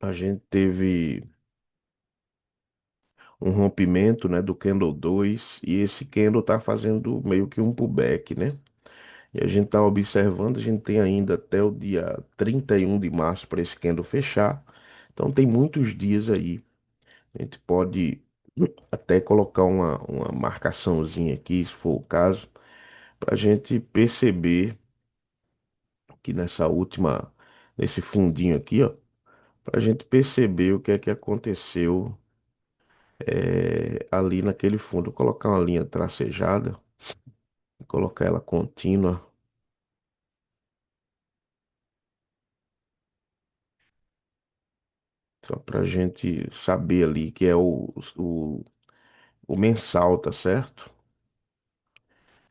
a gente teve um rompimento, né, do candle 2 e esse candle tá fazendo meio que um pullback, né? E a gente tá observando, a gente tem ainda até o dia 31 de março para esse candle fechar. Então tem muitos dias aí. A gente pode até colocar uma marcaçãozinha aqui, se for o caso, para a gente perceber que nesse fundinho aqui, ó, para a gente perceber o que é que aconteceu ali naquele fundo. Vou colocar uma linha tracejada, colocar ela contínua, só para a gente saber ali que é o mensal, tá certo?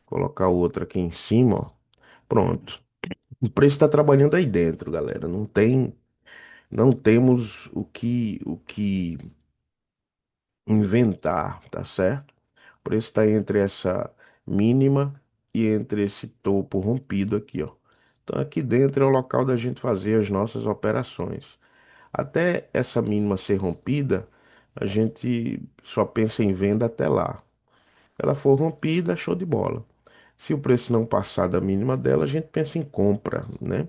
Colocar outra aqui em cima, ó. Pronto. O preço está trabalhando aí dentro, galera. Não temos o que inventar, tá certo? O preço está entre essa mínima e entre esse topo rompido aqui, ó. Então aqui dentro é o local da gente fazer as nossas operações. Até essa mínima ser rompida, a gente só pensa em venda até lá. Se ela for rompida, show de bola. Se o preço não passar da mínima dela, a gente pensa em compra, né?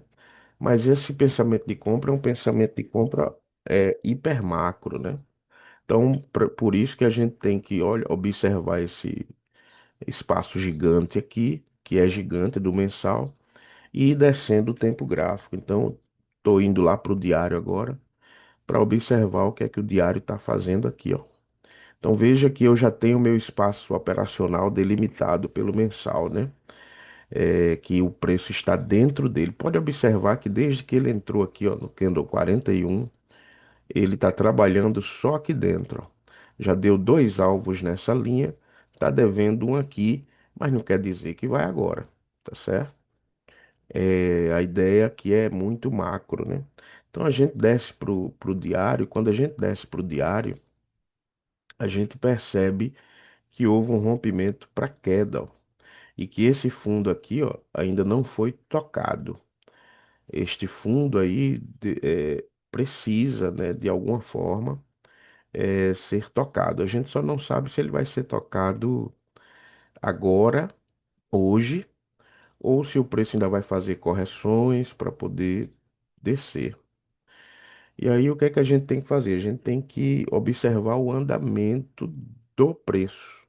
Mas esse pensamento de compra é um pensamento de compra hiper macro, né? Então, por isso que a gente tem que, olha, observar esse espaço gigante aqui, que é gigante do mensal, e ir descendo o tempo gráfico. Então, estou indo lá para o diário agora, para observar o que é que o diário está fazendo aqui, ó. Então, veja que eu já tenho meu espaço operacional delimitado pelo mensal, né? Que o preço está dentro dele. Pode observar que desde que ele entrou aqui, ó, no candle 41, ele está trabalhando só aqui dentro, ó. Já deu dois alvos nessa linha, está devendo um aqui, mas não quer dizer que vai agora, tá certo? A ideia aqui é muito macro, né? Então a gente desce pro diário, quando a gente desce pro diário, a gente percebe que houve um rompimento para queda, ó, e que esse fundo aqui, ó, ainda não foi tocado. Este fundo aí precisa, né, de alguma forma ser tocado. A gente só não sabe se ele vai ser tocado agora, hoje, ou se o preço ainda vai fazer correções para poder descer. E aí o que é que a gente tem que fazer? A gente tem que observar o andamento do preço.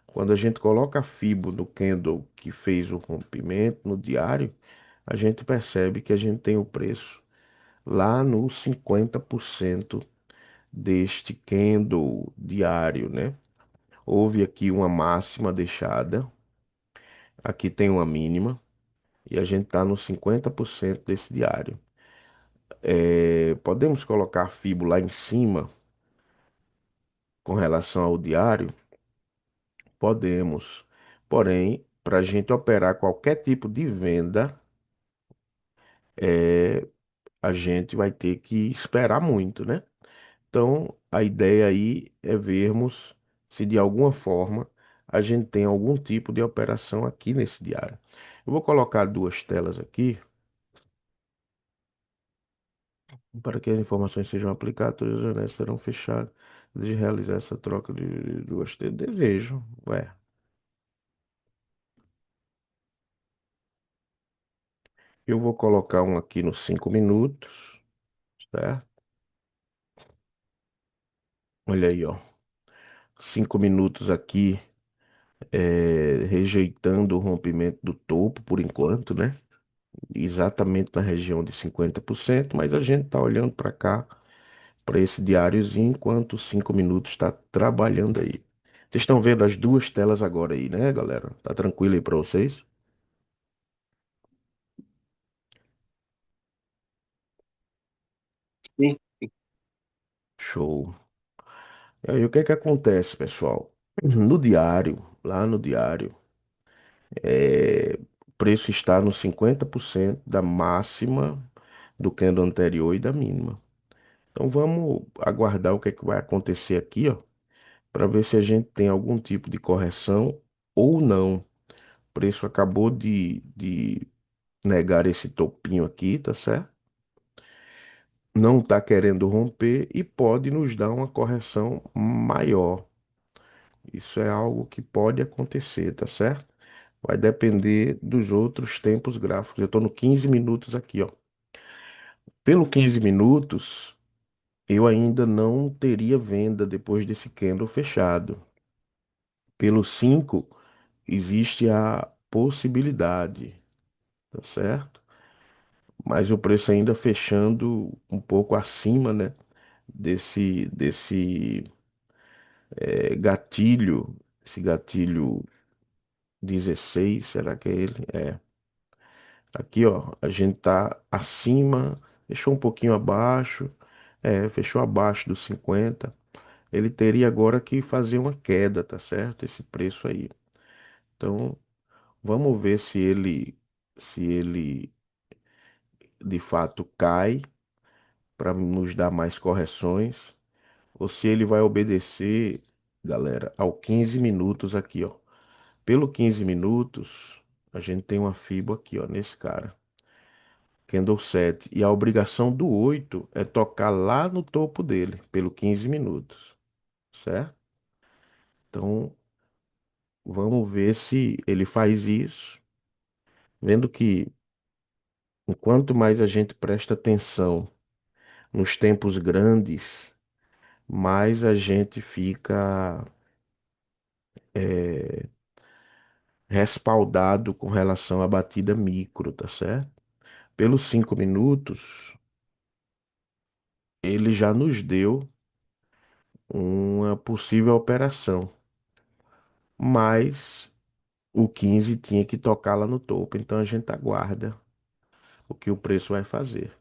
Quando a gente coloca a Fibo no candle que fez o rompimento no diário, a gente percebe que a gente tem o preço lá no 50% deste candle diário, né? Houve aqui uma máxima deixada, aqui tem uma mínima, e a gente está no 50% desse diário. Podemos colocar a Fibo lá em cima com relação ao diário? Podemos. Porém, para a gente operar qualquer tipo de venda, é, a gente vai ter que esperar muito, né? Então, a ideia aí é vermos se de alguma forma a gente tem algum tipo de operação aqui nesse diário. Eu vou colocar duas telas aqui para que as informações sejam aplicadas, todas as janelas serão fechadas. De realizar essa troca de duas telas. Desejo. Ué, eu vou colocar um aqui nos 5 minutos, certo? Olha aí, ó. 5 minutos aqui, rejeitando o rompimento do topo por enquanto, né? Exatamente na região de 50%, mas a gente tá olhando para cá, para esse diáriozinho, enquanto os 5 minutos está trabalhando aí. Vocês estão vendo as duas telas agora aí, né, galera? Tá tranquilo aí para vocês? Sim. Show. E aí, o que é que acontece, pessoal? No diário, lá no diário, o preço está no 50% da máxima do candle anterior e da mínima. Então vamos aguardar o que é que vai acontecer aqui, ó, para ver se a gente tem algum tipo de correção ou não. O preço acabou de negar esse topinho aqui, tá certo? não está querendo romper e pode nos dar uma correção maior. Isso é algo que pode acontecer, tá certo? Vai depender dos outros tempos gráficos. Eu estou no 15 minutos aqui, ó. Pelo 15 minutos, eu ainda não teria venda depois desse candle fechado. Pelo 5, existe a possibilidade, tá certo? Mas o preço ainda fechando um pouco acima, né? Desse gatilho, esse gatilho 16, será que é ele? É. Aqui, ó, a gente tá acima, fechou um pouquinho abaixo, fechou abaixo dos 50. Ele teria agora que fazer uma queda, tá certo? Esse preço aí. Então, vamos ver se ele de fato cai para nos dar mais correções ou se ele vai obedecer, galera, ao 15 minutos aqui, ó. Pelo 15 minutos, a gente tem uma FIBO aqui, ó, nesse cara. Candle 7. E a obrigação do 8 é tocar lá no topo dele, pelo 15 minutos, certo? Então, vamos ver se ele faz isso. Vendo que enquanto mais a gente presta atenção nos tempos grandes, mais a gente fica eh, respaldado com relação à batida micro, tá certo? Pelos 5 minutos, ele já nos deu uma possível operação, mas o 15 tinha que tocar lá no topo, então a gente aguarda o que o preço vai fazer.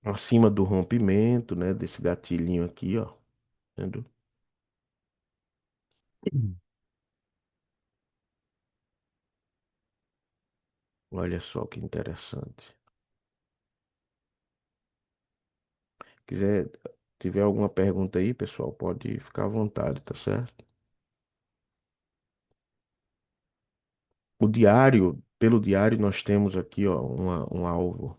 Acima do rompimento, né, desse gatilhinho aqui, ó, vendo? Olha só que interessante. Quiser, tiver alguma pergunta aí, pessoal, pode ficar à vontade, tá certo? O diário, pelo diário, nós temos aqui, ó, um alvo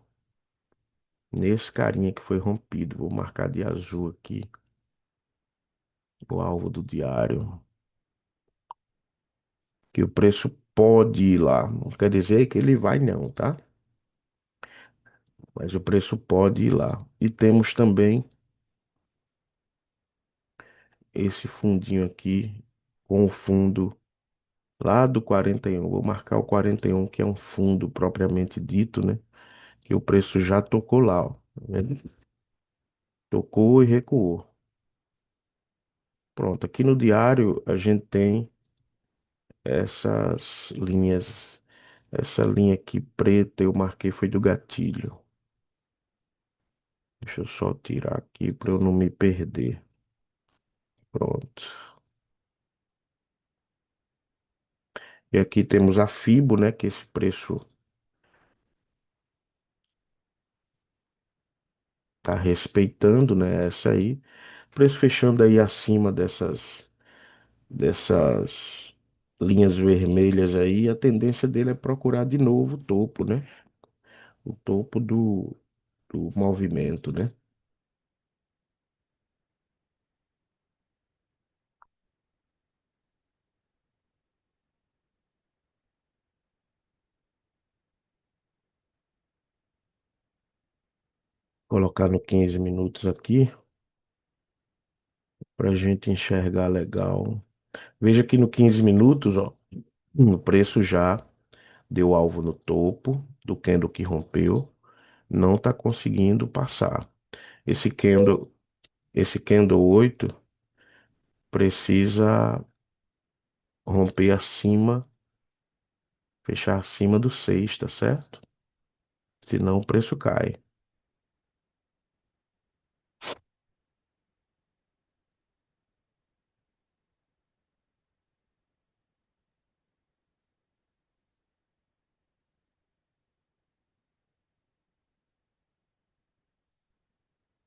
nesse carinha que foi rompido. Vou marcar de azul aqui, o alvo do diário, que o preço pode ir lá. Não quer dizer que ele vai, não, tá? Mas o preço pode ir lá. E temos também esse fundinho aqui com o fundo lá do 41. Vou marcar o 41, que é um fundo propriamente dito, né? Que o preço já tocou lá, ó. Tá vendo? Tocou e recuou. Pronto, aqui no diário a gente tem essas linhas. Essa linha aqui preta eu marquei foi do gatilho. Deixa eu só tirar aqui para eu não me perder. Pronto. E aqui temos a Fibo, né? Que esse preço tá respeitando, né? Essa aí. Preço fechando aí acima dessas linhas vermelhas aí. A tendência dele é procurar de novo o topo, né? O topo do movimento, né? Colocar no 15 minutos aqui para gente enxergar legal. Veja que no 15 minutos, ó, o preço já deu alvo no topo do candle que rompeu, não está conseguindo passar. Esse candle, esse candle 8 precisa romper acima, fechar acima do 6, tá certo? Senão o preço cai.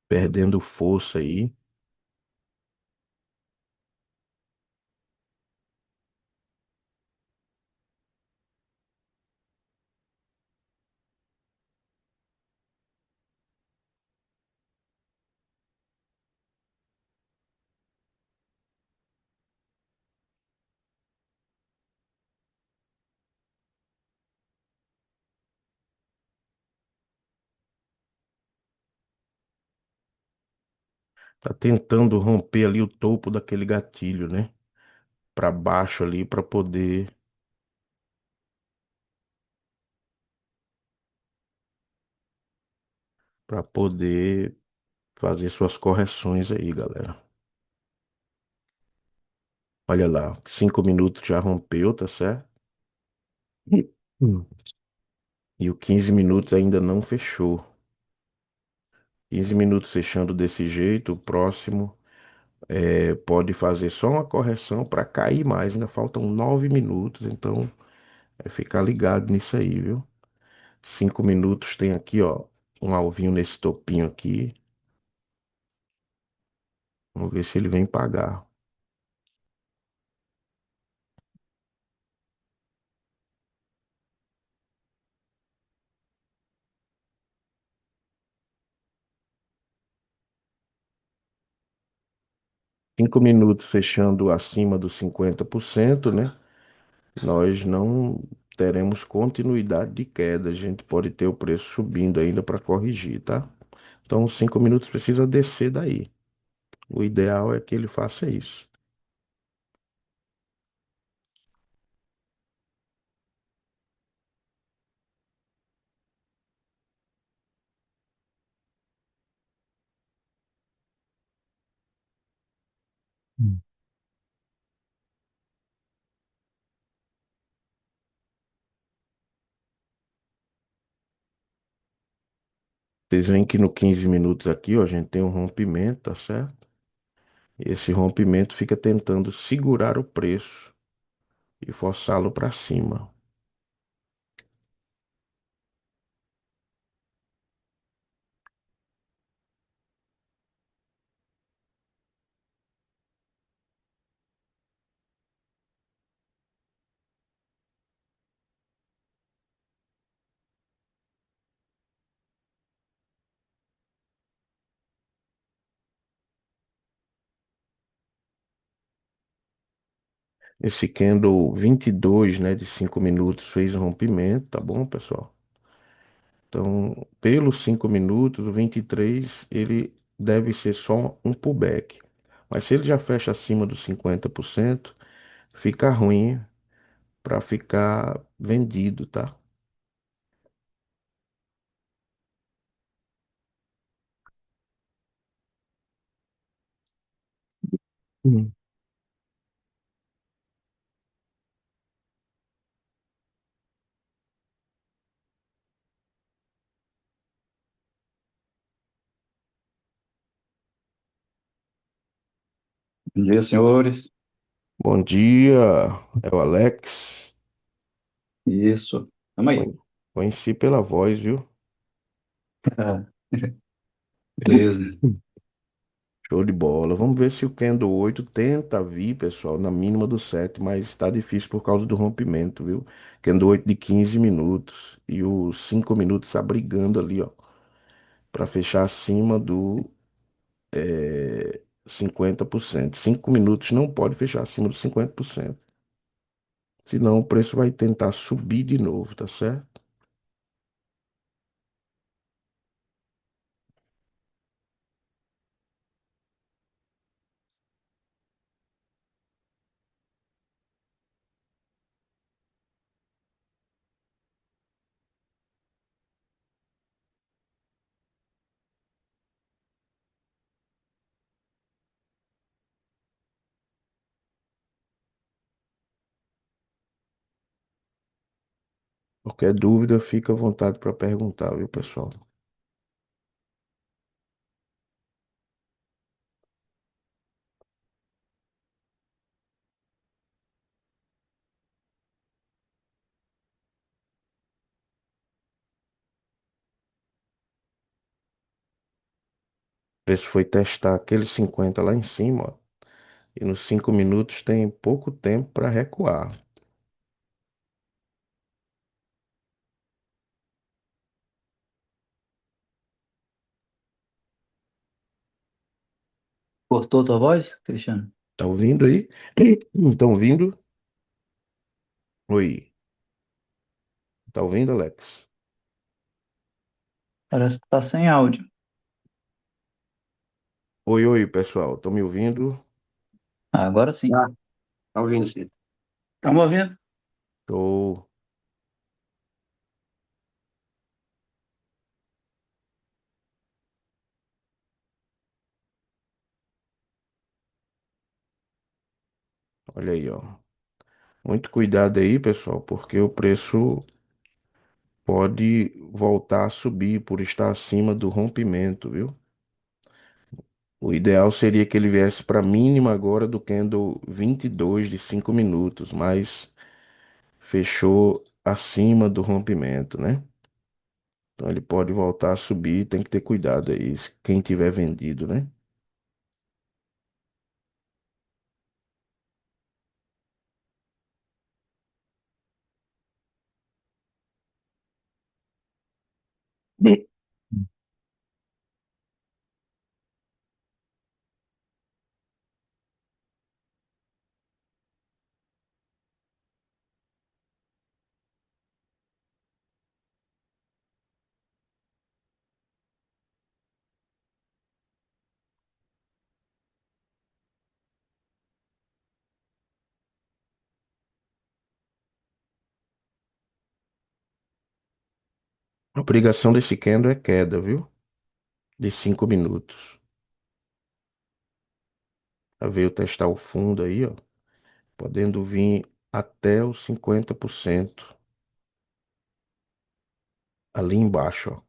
Perdendo força aí. Tá tentando romper ali o topo daquele gatilho, né? Para baixo ali para poder fazer suas correções aí, galera. Olha lá, 5 minutos já rompeu, tá certo? Hum. E o 15 minutos ainda não fechou. 15 minutos fechando desse jeito, o próximo pode fazer só uma correção para cair mais. Ainda faltam 9 minutos, então é ficar ligado nisso aí, viu? 5 minutos tem aqui, ó, um alvinho nesse topinho aqui. Vamos ver se ele vem pagar. 5 minutos fechando acima dos 50%, né? Nós não teremos continuidade de queda. A gente pode ter o preço subindo ainda para corrigir, tá? Então, 5 minutos precisa descer daí. O ideal é que ele faça isso. Hum. Vocês veem que no 15 minutos aqui, ó, a gente tem um rompimento, tá certo? E esse rompimento fica tentando segurar o preço e forçá-lo para cima. Esse candle 22, né, de 5 minutos fez um rompimento, tá bom, pessoal? Então, pelos 5 minutos, o 23 ele deve ser só um pullback. Mas se ele já fecha acima dos 50%, fica ruim para ficar vendido, tá? Hum. Bom dia, senhores. Bom dia, é o Alex. Isso. Tamo aí. Conheci pela voz, viu? Ah, beleza. Hum. Show de bola. Vamos ver se o Candle 8 tenta vir, pessoal, na mínima do 7, mas está difícil por causa do rompimento, viu? Candle 8 de 15 minutos e os 5 minutos está brigando ali, ó, para fechar acima do 50%. 5 minutos não pode fechar acima dos 50%. Senão o preço vai tentar subir de novo, tá certo? Qualquer dúvida, fica à vontade para perguntar, viu, pessoal? O preço foi testar aqueles 50 lá em cima, ó, e nos 5 minutos tem pouco tempo para recuar. Cortou tua voz, Cristiano? Tá ouvindo aí? Estão ouvindo? Oi, tá ouvindo, Alex? Parece que tá sem áudio. Oi, oi, pessoal, estão me ouvindo? Ah, agora sim. Tá ouvindo, sim. Estamos ouvindo? Tô... Olha aí, ó. Muito cuidado aí, pessoal, porque o preço pode voltar a subir por estar acima do rompimento, viu? O ideal seria que ele viesse para mínima agora do candle 22 de 5 minutos, mas fechou acima do rompimento, né? Então ele pode voltar a subir, tem que ter cuidado aí, quem tiver vendido, né? A obrigação desse candle é queda, viu? De 5 minutos. Já veio testar o fundo aí, ó. Podendo vir até os 50% ali embaixo, ó.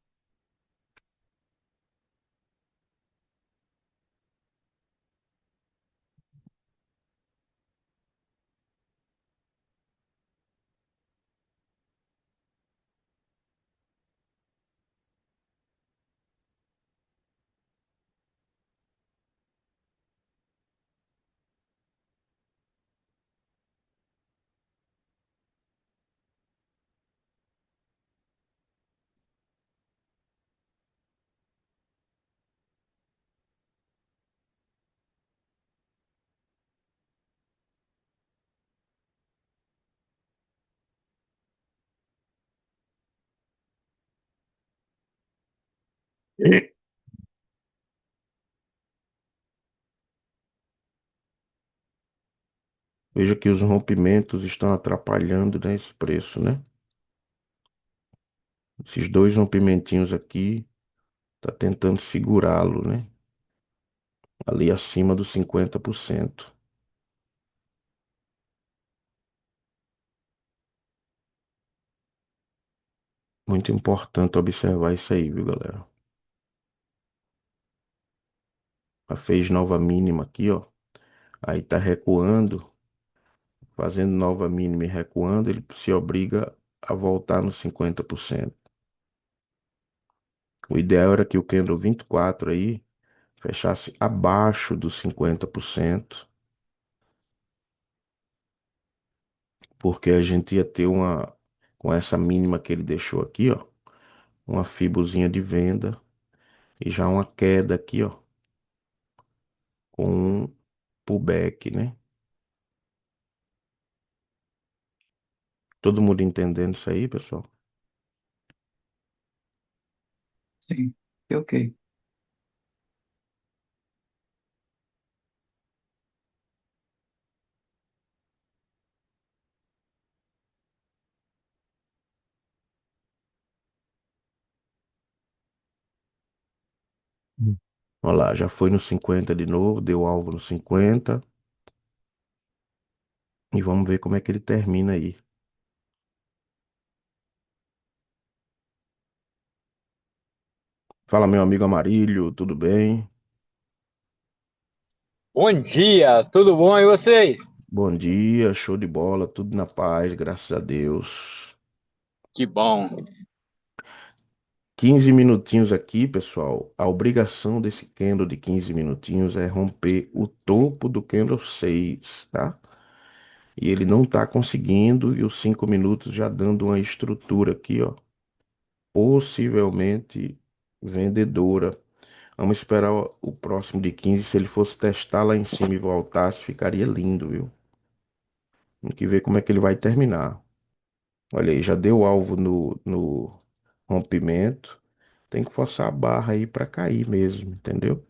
Veja que os rompimentos estão atrapalhando, né, esse preço, né? Esses dois rompimentinhos aqui tá tentando segurá-lo, né? Ali acima dos 50%. Muito importante observar isso aí, viu, galera? Já fez nova mínima aqui, ó. Aí tá recuando, fazendo nova mínima e recuando, ele se obriga a voltar nos 50%. O ideal era que o candle 24 aí fechasse abaixo dos 50%, porque a gente ia ter uma, com essa mínima que ele deixou aqui, ó, uma fibozinha de venda e já uma queda aqui, ó, com um pullback, né? Todo mundo entendendo isso aí, pessoal? Sim. Ok. Olha lá, já foi no 50 de novo, deu alvo no 50 e vamos ver como é que ele termina aí. Fala, meu amigo Amarílio, tudo bem? Bom dia, tudo bom e vocês? Bom dia, show de bola, tudo na paz, graças a Deus. Que bom. 15 minutinhos aqui, pessoal. A obrigação desse candle de 15 minutinhos é romper o topo do candle 6, tá? E ele não tá conseguindo, e os 5 minutos já dando uma estrutura aqui, ó. Possivelmente vendedora. Vamos esperar o próximo de 15. Se ele fosse testar lá em cima e voltasse, ficaria lindo, viu? Tem que ver como é que ele vai terminar. Olha aí, já deu alvo no rompimento. Tem que forçar a barra aí pra cair mesmo, entendeu?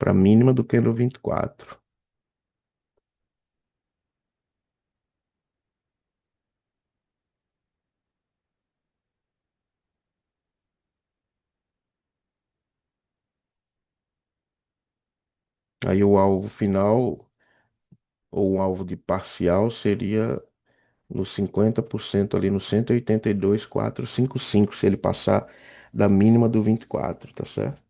para mínima do candle 24. Aí o alvo final, ou o alvo de parcial, seria no 50% ali no 182,455, se ele passar da mínima do 24, tá certo?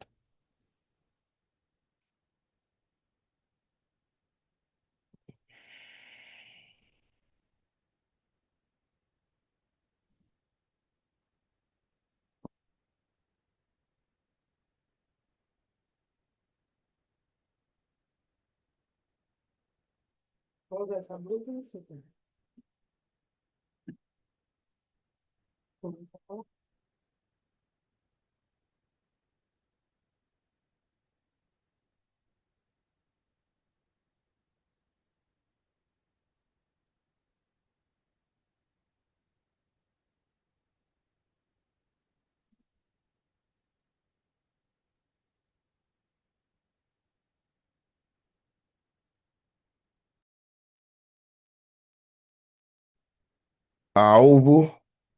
Alvo,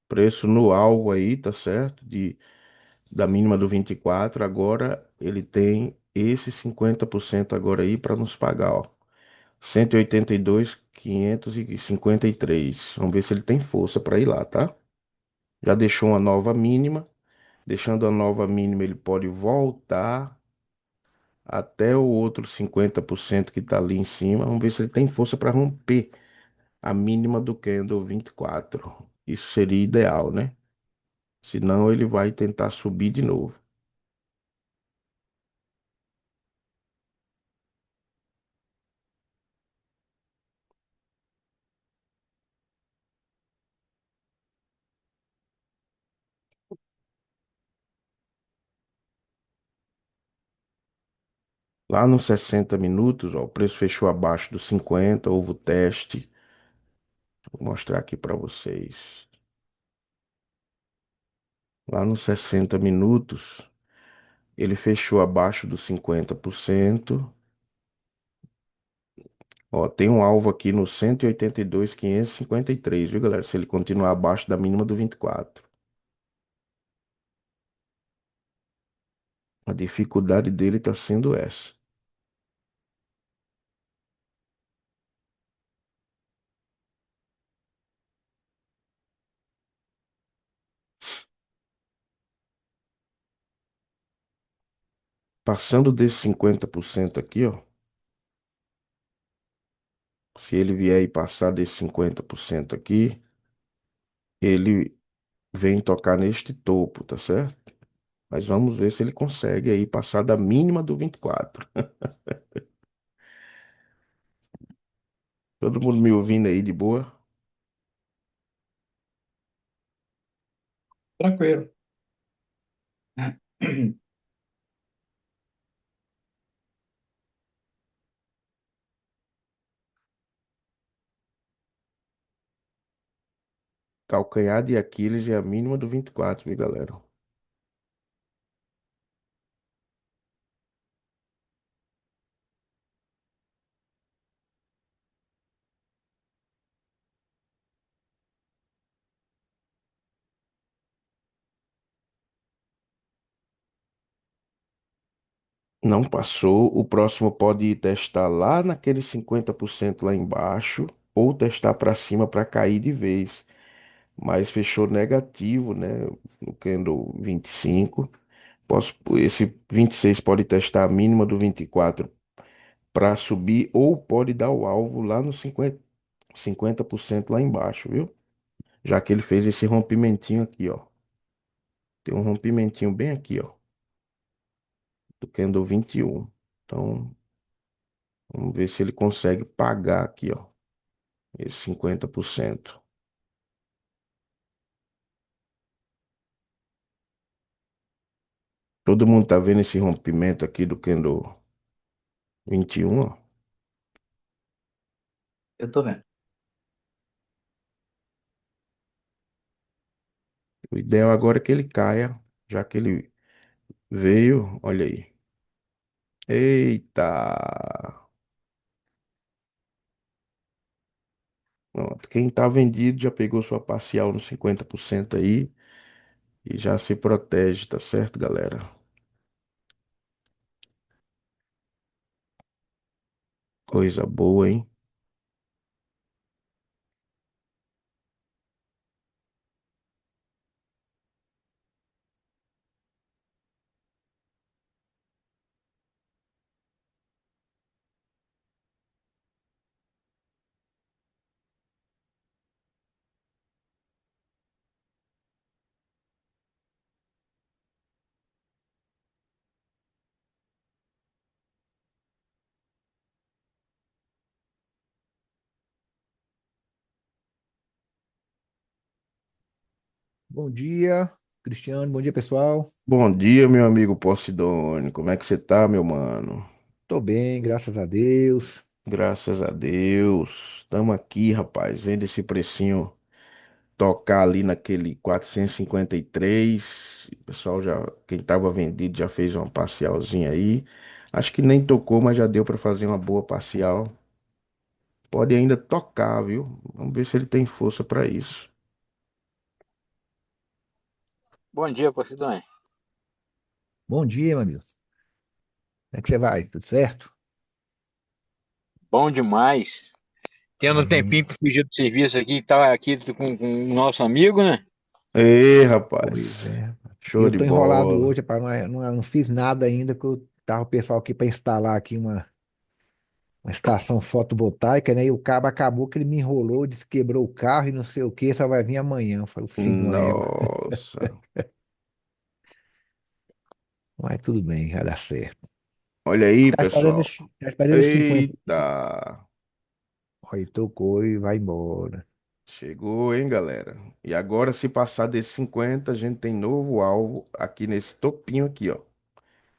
preço no alvo aí, tá certo? Da mínima do 24, agora ele tem esse 50% agora aí para nos pagar, ó. 182,553. Vamos ver se ele tem força para ir lá, tá? Já deixou uma nova mínima. Deixando a nova mínima, ele pode voltar até o outro 50% que tá ali em cima. Vamos ver se ele tem força para romper a mínima do candle 24. Isso seria ideal, né? Senão ele vai tentar subir de novo. Lá nos 60 minutos, ó, o preço fechou abaixo dos 50, houve o teste. Vou mostrar aqui para vocês. Lá nos 60 minutos, ele fechou abaixo dos 50%. Ó, tem um alvo aqui no 182,553, viu, galera? Se ele continuar abaixo da mínima do 24. A dificuldade dele está sendo essa. Passando desse 50% aqui, ó. Se ele vier e passar desse 50% aqui, ele vem tocar neste topo, tá certo? Mas vamos ver se ele consegue aí passar da mínima do 24. Todo mundo me ouvindo aí de boa? Tranquilo. Calcanhar de Aquiles é a mínima do 24, viu, galera? Não passou. O próximo pode ir testar lá naquele 50% lá embaixo ou testar para cima para cair de vez. Mas fechou negativo, né? No candle 25. Esse 26 pode testar a mínima do 24 para subir ou pode dar o alvo lá no 50% lá embaixo, viu? Já que ele fez esse rompimentinho aqui, ó. Tem um rompimentinho bem aqui, ó, do candle 21. Então, vamos ver se ele consegue pagar aqui, ó, esse 50%. Todo mundo tá vendo esse rompimento aqui do candle 21, ó. Eu tô vendo. O ideal agora é que ele caia, já que ele veio, olha aí. Eita! Pronto. Quem tá vendido já pegou sua parcial no 50% aí e já se protege, tá certo, galera? Coisa boa, hein? Bom dia, Cristiano. Bom dia, pessoal. Bom dia, meu amigo Posidônio. Como é que você tá, meu mano? Tô bem, graças a Deus. Graças a Deus. Tamo aqui, rapaz, vendo esse precinho tocar ali naquele 453. O pessoal já, quem tava vendido já fez uma parcialzinha aí. Acho que nem tocou, mas já deu pra fazer uma boa parcial. Pode ainda tocar, viu? Vamos ver se ele tem força pra isso. Bom dia, Posidônia. Bom dia, meu amigo. Como é que você vai? Tudo certo? Bom demais. Tendo um Amém. tempinho para fugir do serviço aqui, tava aqui com o nosso amigo, né? Ei, Pois rapaz. é. E Show eu de tô enrolado bola. hoje, para não fiz nada ainda, porque eu tava o pessoal aqui para instalar aqui uma estação fotovoltaica, né? E o cabo acabou que ele me enrolou, disse que quebrou o carro e não sei o que, só vai vir amanhã. Eu falei, filho de uma égua. Nossa. Mas tudo bem, vai dar certo. Olha aí, pessoal. Tá esperando esse 50. Eita. Aí tocou e vai embora. Chegou, hein, galera? E agora, se passar desses 50, a gente tem novo alvo aqui nesse topinho aqui, ó.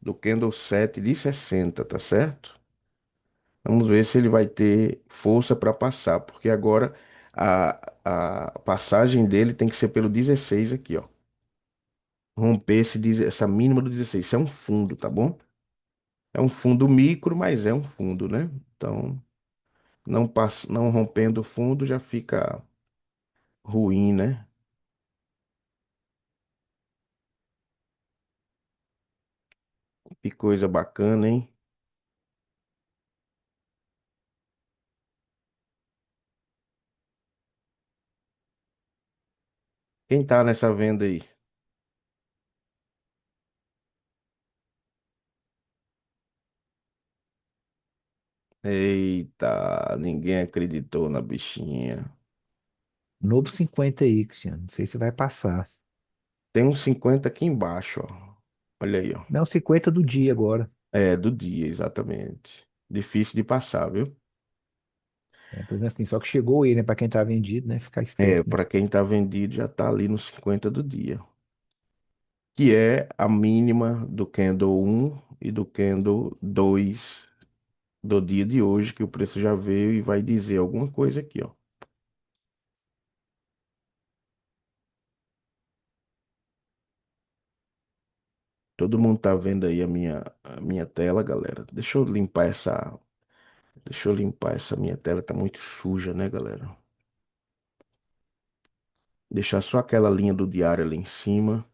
Do Candle 7 de 60, tá certo? Vamos ver se ele vai ter força para passar, porque agora a passagem dele tem que ser pelo 16 aqui, ó. Romper essa mínima do 16. Isso é um fundo, tá bom? É um fundo micro, mas é um fundo, né? Então, não rompendo o fundo já fica ruim, né? Que coisa bacana, hein? Quem tá nessa venda aí? Eita, ninguém acreditou na bichinha. Novo 50 aí, Cristiano. Não sei se vai passar. Tem uns 50 aqui embaixo, ó. Olha aí, ó. Não, 50 do dia agora. É, do dia, exatamente. Difícil de passar, viu? É, por exemplo, assim, só que chegou aí, né? Pra quem tá vendido, né? Ficar É, esperto, né? para quem tá vendido já tá ali nos 50 do dia. Que é a mínima do candle um e do candle 2 do dia de hoje, que o preço já veio e vai dizer alguma coisa aqui, ó. Todo mundo tá vendo aí a minha tela, galera. Deixa eu limpar essa minha tela, tá muito suja, né, galera? Deixar só aquela linha do diário ali em cima.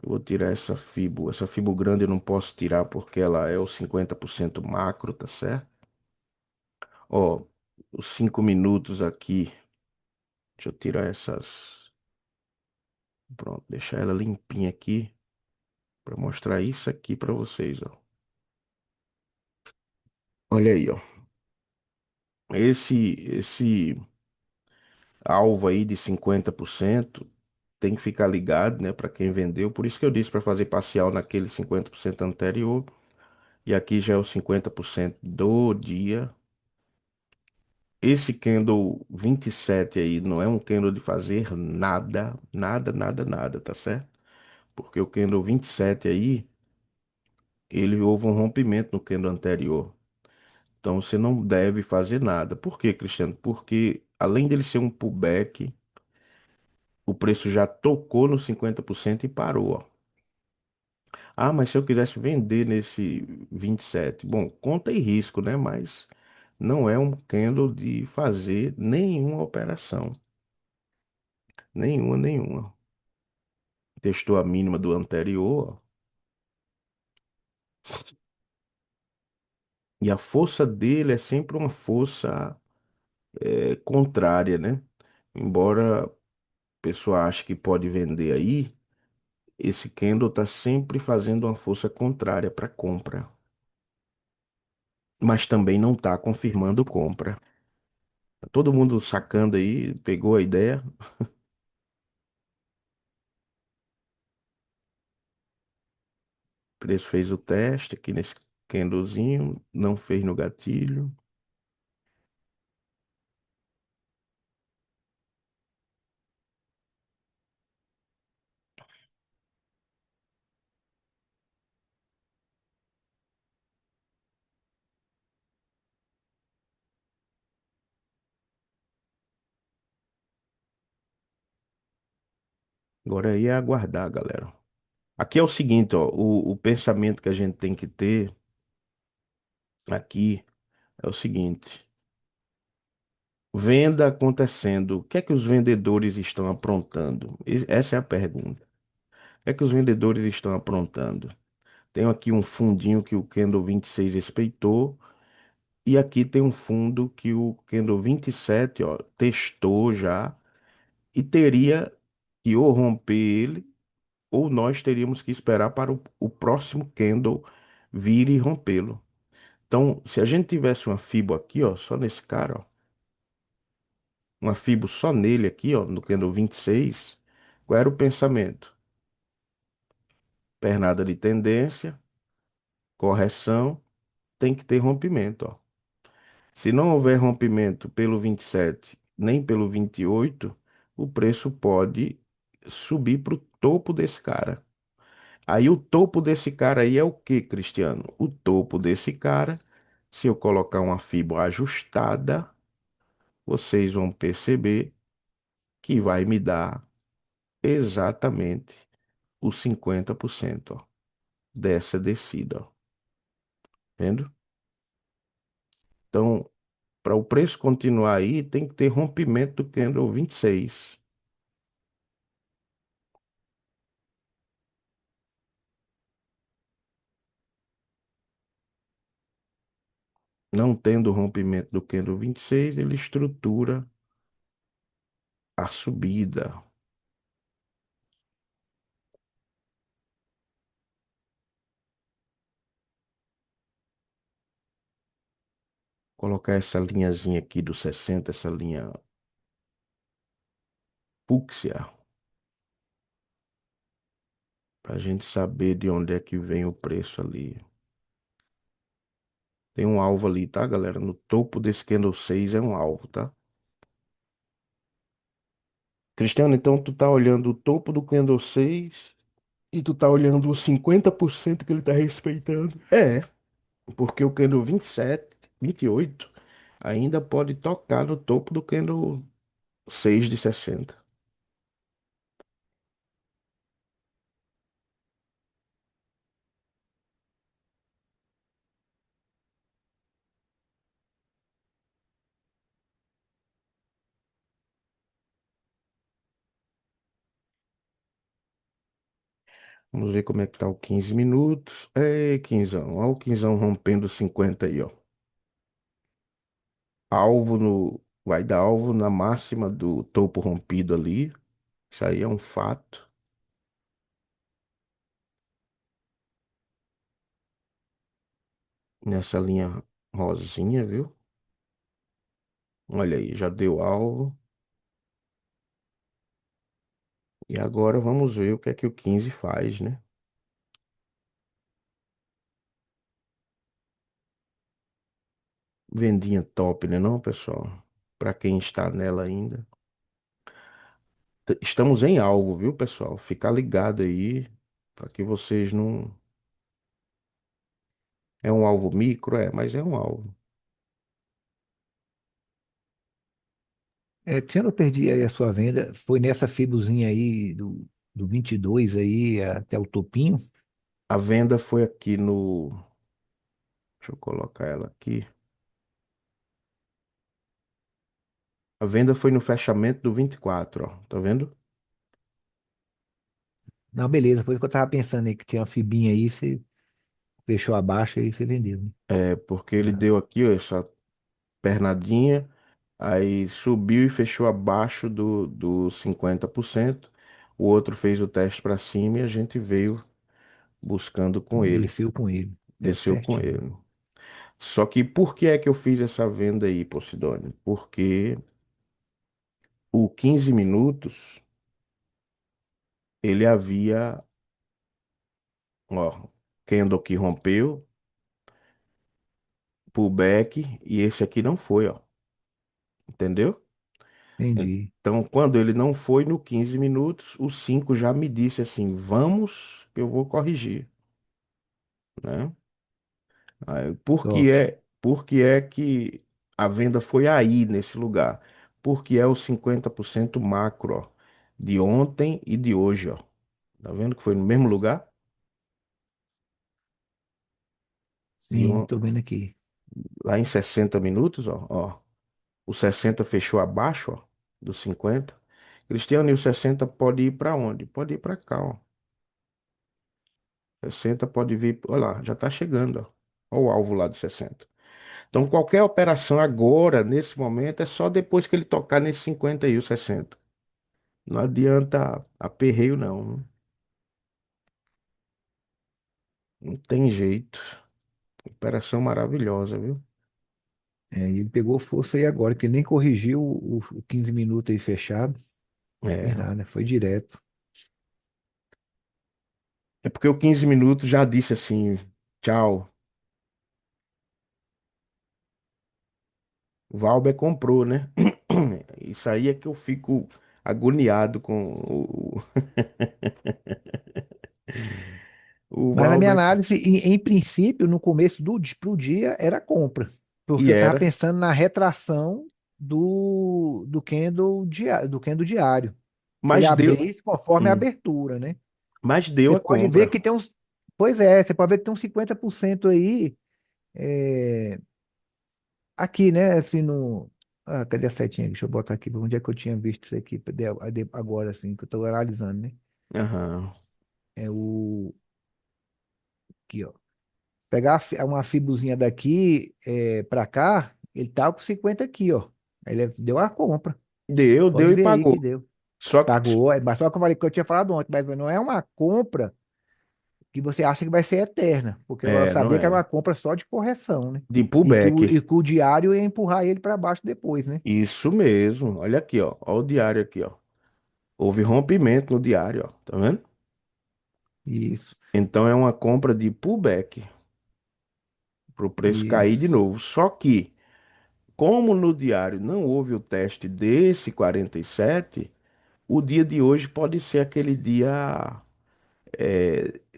Eu vou tirar essa fibo. Essa fibo grande eu não posso tirar porque ela é o 50% macro, tá certo? Ó, os 5 minutos aqui. Deixa eu tirar essas. Pronto, deixar ela limpinha aqui para mostrar isso aqui para vocês, ó. Olha aí, ó. Esse alvo aí de 50% tem que ficar ligado, né, para quem vendeu. Por isso que eu disse para fazer parcial naquele 50% anterior. E aqui já é o 50% do dia. Esse candle 27 aí não é um candle de fazer nada, nada, nada, nada, tá certo? Porque o candle 27 aí, ele houve um rompimento no candle anterior. Então você não deve fazer nada. Por quê, Cristiano? Porque além dele ser um pullback, o preço já tocou no 50% e parou, ó. Ah, mas se eu quisesse vender nesse 27, bom, conta e risco, né? Mas não é um candle de fazer nenhuma operação, nenhuma. Testou a mínima do anterior, ó, e a força dele é sempre uma força contrária, né? Embora a pessoa ache que pode vender aí, esse candle está sempre fazendo uma força contrária para compra, mas também não está confirmando compra. Tá todo mundo sacando aí, pegou a ideia? O preço fez o teste aqui nesse candlezinho, não fez no gatilho. Agora aí é aguardar, galera. Aqui é o seguinte, ó, o pensamento que a gente tem que ter aqui é o seguinte: venda acontecendo, o que é que os vendedores estão aprontando? Essa é a pergunta. O que é que os vendedores estão aprontando? Tenho aqui um fundinho que o Candle 26 respeitou, e aqui tem um fundo que o Candle 27, ó, testou já e teria que ou romper ele, ou nós teríamos que esperar para o próximo candle vir e rompê-lo. Então, se a gente tivesse uma fibo aqui, ó, só nesse cara, ó, uma fibo só nele aqui, ó, no candle 26, qual era o pensamento? Pernada de tendência, correção, tem que ter rompimento, ó. Se não houver rompimento pelo 27 nem pelo 28, o preço pode subir para o topo desse cara. Aí o topo desse cara aí é o que, Cristiano? O topo desse cara, se eu colocar uma fibra ajustada, vocês vão perceber que vai me dar exatamente os 50%, ó, dessa descida, ó. Vendo? Então, para o preço continuar aí, tem que ter rompimento do candle 26. Não tendo rompimento do candle 26, ele estrutura a subida. Colocar essa linhazinha aqui do 60, essa linha fúcsia, para a gente saber de onde é que vem o preço ali. Tem um alvo ali, tá, galera? No topo desse candle 6 é um alvo, tá? Cristiano, então tu tá olhando o topo do candle 6 e tu tá olhando os 50% que ele tá respeitando. É, porque o candle 27, 28 ainda pode tocar no topo do candle 6 de 60. Vamos ver como é que tá o 15 minutos. É, quinzão. Olha o quinzão rompendo 50 aí, ó. Alvo no. Vai dar alvo na máxima do topo rompido ali. Isso aí é um fato. Nessa linha rosinha, viu? Olha aí, já deu alvo. E agora vamos ver o que é que o 15 faz, né? Vendinha top, né não, pessoal? Para quem está nela ainda. Estamos em alvo, viu, pessoal? Ficar ligado aí para que vocês não. É um alvo micro, é, mas é um alvo. É, que eu não perdi aí a sua venda, foi nessa fibuzinha aí do 22 aí até o topinho. A venda foi aqui no. Deixa eu colocar ela aqui. A venda foi no fechamento do 24, ó. Tá vendo? Não, beleza, foi isso que eu tava pensando aí, que tinha uma fibrinha aí, você fechou abaixo aí você vendeu, né? É, porque ele Ah, deu aqui, ó, essa pernadinha, aí subiu e fechou abaixo do 50%. O outro fez o teste para cima e a gente veio buscando com ele. desceu com ele. É Desceu com certinho. ele. Só que por que é que eu fiz essa venda aí, Posidônio? Porque o 15 minutos ele havia, ó, candle que rompeu, pullback e esse aqui não foi, ó. Entendeu? Entendi. Então, quando ele não foi no 15 minutos, o 5 já me disse assim: vamos, que eu vou corrigir, né? Aí, Top. por que é que a venda foi aí nesse lugar? Porque é o 50% macro, ó, de ontem e de hoje, ó. Tá vendo que foi no mesmo lugar? De Sim, on... tô vendo aqui. Lá em 60 minutos, ó. O 60 fechou abaixo, ó, do 50. Cristiano, e o 60 pode ir para onde? Pode ir para cá, ó. 60 pode vir, olha lá, já está chegando, ó. Olha o alvo lá de 60. Então, qualquer operação agora, nesse momento, é só depois que ele tocar nesse 50 e o 60. Não adianta aperreio, não. Não tem jeito. Operação maravilhosa, viu? É, e ele pegou força aí agora, que nem corrigiu o 15 minutos aí fechado. Fez É. nada, foi direto. É porque o 15 minutos já disse assim, tchau. O Valber comprou, né? Isso aí é que eu fico agoniado com o Mas a minha Valber. análise, em princípio, no começo pro dia, era compra. Porque E eu estava era. pensando na retração do candle diário. Se ele Mas deu, abrisse conforme a hum, abertura, né? mas deu Você a pode ver compra. que tem uns. Pois é, você pode ver que tem uns 50% aí é, aqui, né? Assim, no. Ah, cadê a setinha? Deixa eu botar aqui. Onde é que eu tinha visto isso aqui? Agora, assim, que eu estou analisando, né? Aham. É o. Aqui, ó. Pegar uma fibuzinha daqui para cá, ele tá com 50 aqui, ó. Ele deu a compra. Deu Pode e ver aí pagou. que deu. Só que, Pagou, mas só que eu falei que eu tinha falado ontem, mas não é uma compra que você acha que vai ser eterna, porque eu não sabia que era uma é. compra só de correção, né? De E que o, pullback. e que o diário ia empurrar ele para baixo depois, né? Isso mesmo. Olha aqui, ó. Olha o diário aqui, ó. Houve rompimento no diário, ó. Tá vendo? Isso, Então é uma compra de pullback para o preço cair de isso. novo. Só que, como no diário não houve o teste desse 47, o dia de hoje pode ser aquele dia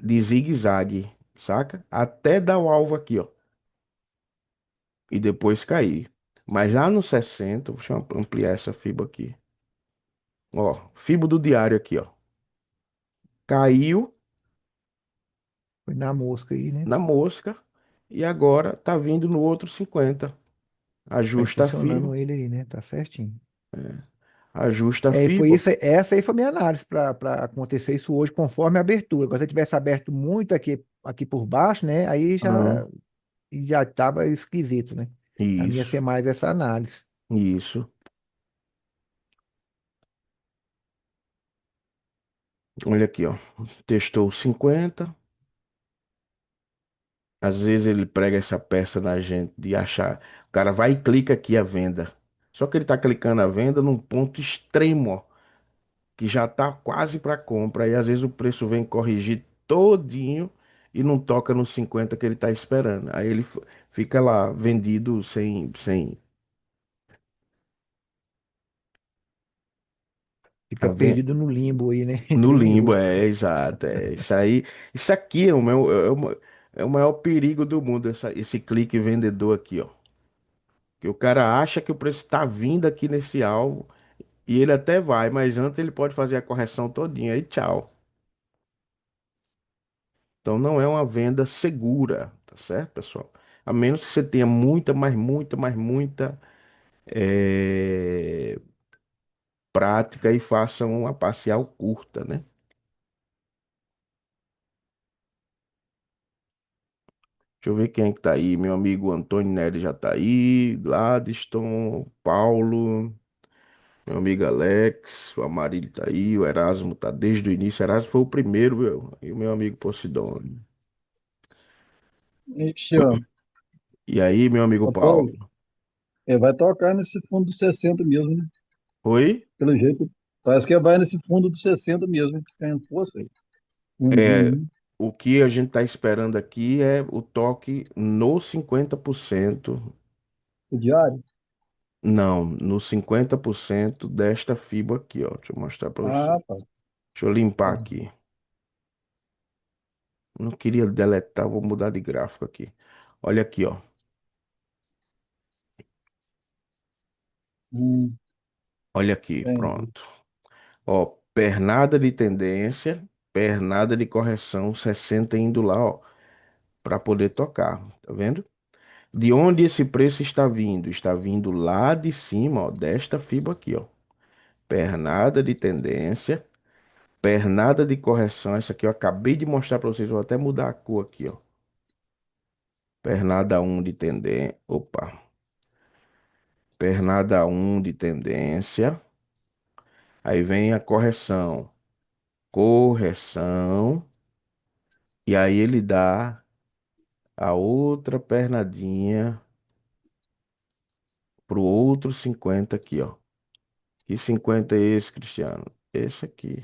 de zigue-zague, saca? Até dar o alvo aqui, ó. E depois cair. Mas lá no 60, deixa eu ampliar essa fibra aqui. Ó, fibra do diário aqui, ó. Caiu Foi na mosca aí, né? na mosca e agora tá vindo no outro 50. Tá Ajusta a fibra, impulsionando ele aí, né? Tá certinho. ajusta a É, foi fibra. isso, essa aí foi minha análise para acontecer isso hoje, conforme a abertura. Agora, se eu tivesse aberto muito aqui por baixo, né? Aí Ah, já estava esquisito, né? A minha ia isso, ser mais essa análise. isso. Olha aqui, ó. Testou 50. Às vezes ele prega essa peça na gente de achar. O cara vai e clica aqui a venda. Só que ele tá clicando a venda num ponto extremo, ó, que já tá quase para compra. E às vezes o preço vem corrigir todinho e não toca nos 50 que ele tá esperando. Aí ele fica lá vendido sem Fica a ven- perdido no limbo aí, né? no Entre um e limbo, outro. é exato. É isso aí. Isso aqui é o maior perigo do mundo, esse clique vendedor aqui, ó. Que o cara acha que o preço tá vindo aqui nesse alvo e ele até vai, mas antes ele pode fazer a correção todinha aí tchau. Então não é uma venda segura, tá certo, pessoal? A menos que você tenha muita, muita eh, prática e faça uma parcial curta, né? Deixa eu ver quem é que tá aí. Meu amigo Antônio Nery já tá aí. Gladstone, Paulo, meu amigo Alex, o Amarílio tá aí. O Erasmo tá desde o início. O Erasmo foi o primeiro, viu? E o meu amigo Posidônio. E, Cristiano, E aí, meu amigo ô Paulo? Paulo, vai tocar nesse fundo dos 60 mesmo, né? Oi? Pelo jeito, parece que vai nesse fundo dos 60 mesmo, hein? Ganhando força aí. É, Uhum. o que a gente tá esperando aqui é o toque no 50%. O diário? Não, no 50% desta fibra aqui, ó. Deixa eu mostrar pra você. Ah, tá. Deixa eu limpar Tá. aqui. Não queria deletar, vou mudar de gráfico aqui. Olha aqui, ó. Hum, Olha aqui, entendi. pronto. Ó, pernada de tendência, pernada de correção, 60 indo lá, ó, para poder tocar, tá vendo? De onde esse preço está vindo? Está vindo lá de cima, ó, desta fibra aqui, ó. Pernada de tendência, pernada de correção, essa aqui eu acabei de mostrar para vocês, vou até mudar a cor aqui, ó. Pernada um de tendência, opa. Pernada um de tendência. Aí vem a correção. Correção. E aí ele dá a outra pernadinha pro outro 50 aqui, ó. Que 50 é esse, Cristiano? Esse aqui.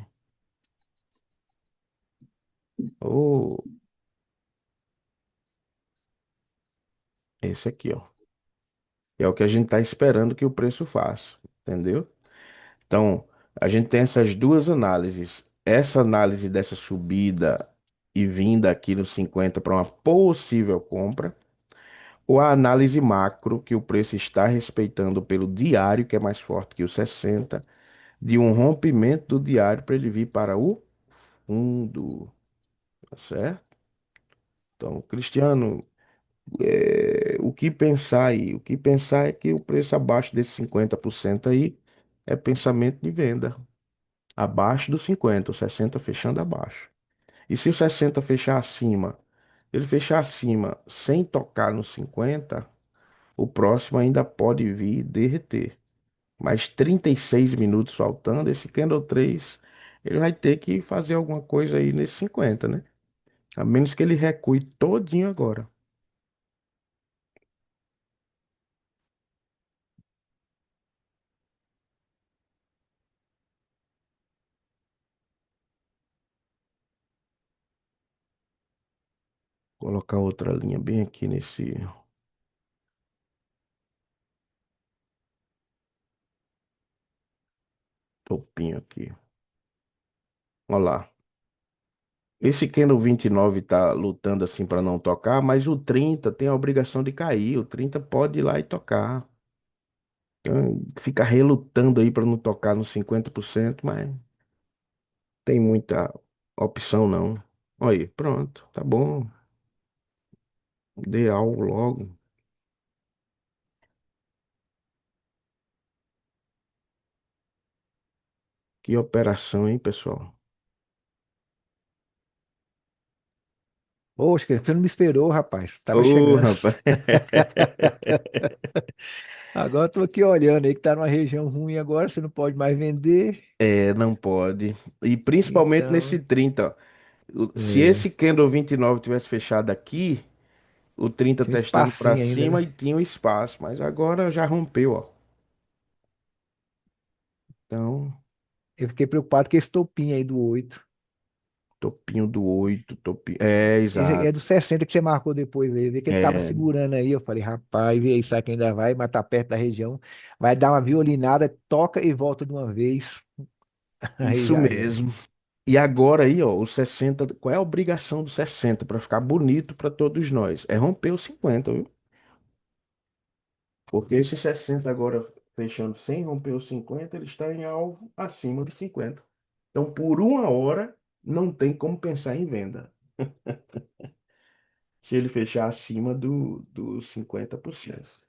Oh, esse aqui, ó. É o que a gente tá esperando que o preço faça, entendeu? Então, a gente tem essas duas análises. Essa análise dessa subida e vinda aqui no 50 para uma possível compra. Ou a análise macro, que o preço está respeitando pelo diário, que é mais forte que o 60, de um rompimento do diário para ele vir para o fundo, tá certo? Então, Cristiano, o que pensar aí? O que pensar é que o preço abaixo desse 50% aí é pensamento de venda. Abaixo do 50, o 60 fechando abaixo. E se o 60 fechar acima, ele fechar acima sem tocar no 50, o próximo ainda pode vir derreter. Mais 36 minutos faltando, esse candle 3 ele vai ter que fazer alguma coisa aí nesse 50, né? A menos que ele recue todinho agora. Colocar outra linha bem aqui nesse topinho aqui. Olha lá. Esse candle 29 tá lutando assim para não tocar, mas o 30 tem a obrigação de cair. O 30 pode ir lá e tocar. Então, fica relutando aí para não tocar nos 50%, mas tem muita opção não. Olha aí, pronto, tá bom. Dê algo logo. Que operação, hein, pessoal? Poxa, você não me esperou, rapaz. Tava Ô, chegando. rapaz. Agora eu tô aqui olhando aí que tá numa região ruim agora, você não pode mais vender. É, não pode. E principalmente nesse Então, 30. Se é, esse candle 29 tivesse fechado aqui, o 30 tinha um testando para espacinho ainda, cima né? e tinha um espaço, mas agora já rompeu, ó. Então, Eu fiquei preocupado com esse topinho aí do 8. topinho do 8, topinho. É, Esse é do exato. 60 que você marcou depois aí. Eu vi que ele tava É, segurando aí. Eu falei, rapaz, e aí, será que ainda vai? Mas tá perto da região. Vai dar uma violinada, toca e volta de uma vez. Aí isso já era. mesmo. E agora aí, ó, o 60, qual é a obrigação do 60 para ficar bonito para todos nós? É romper o 50, viu? Porque esse 60 agora fechando sem romper o 50, ele está em alvo acima de 50. Então, por uma hora, não tem como pensar em venda. se ele fechar acima dos 50%.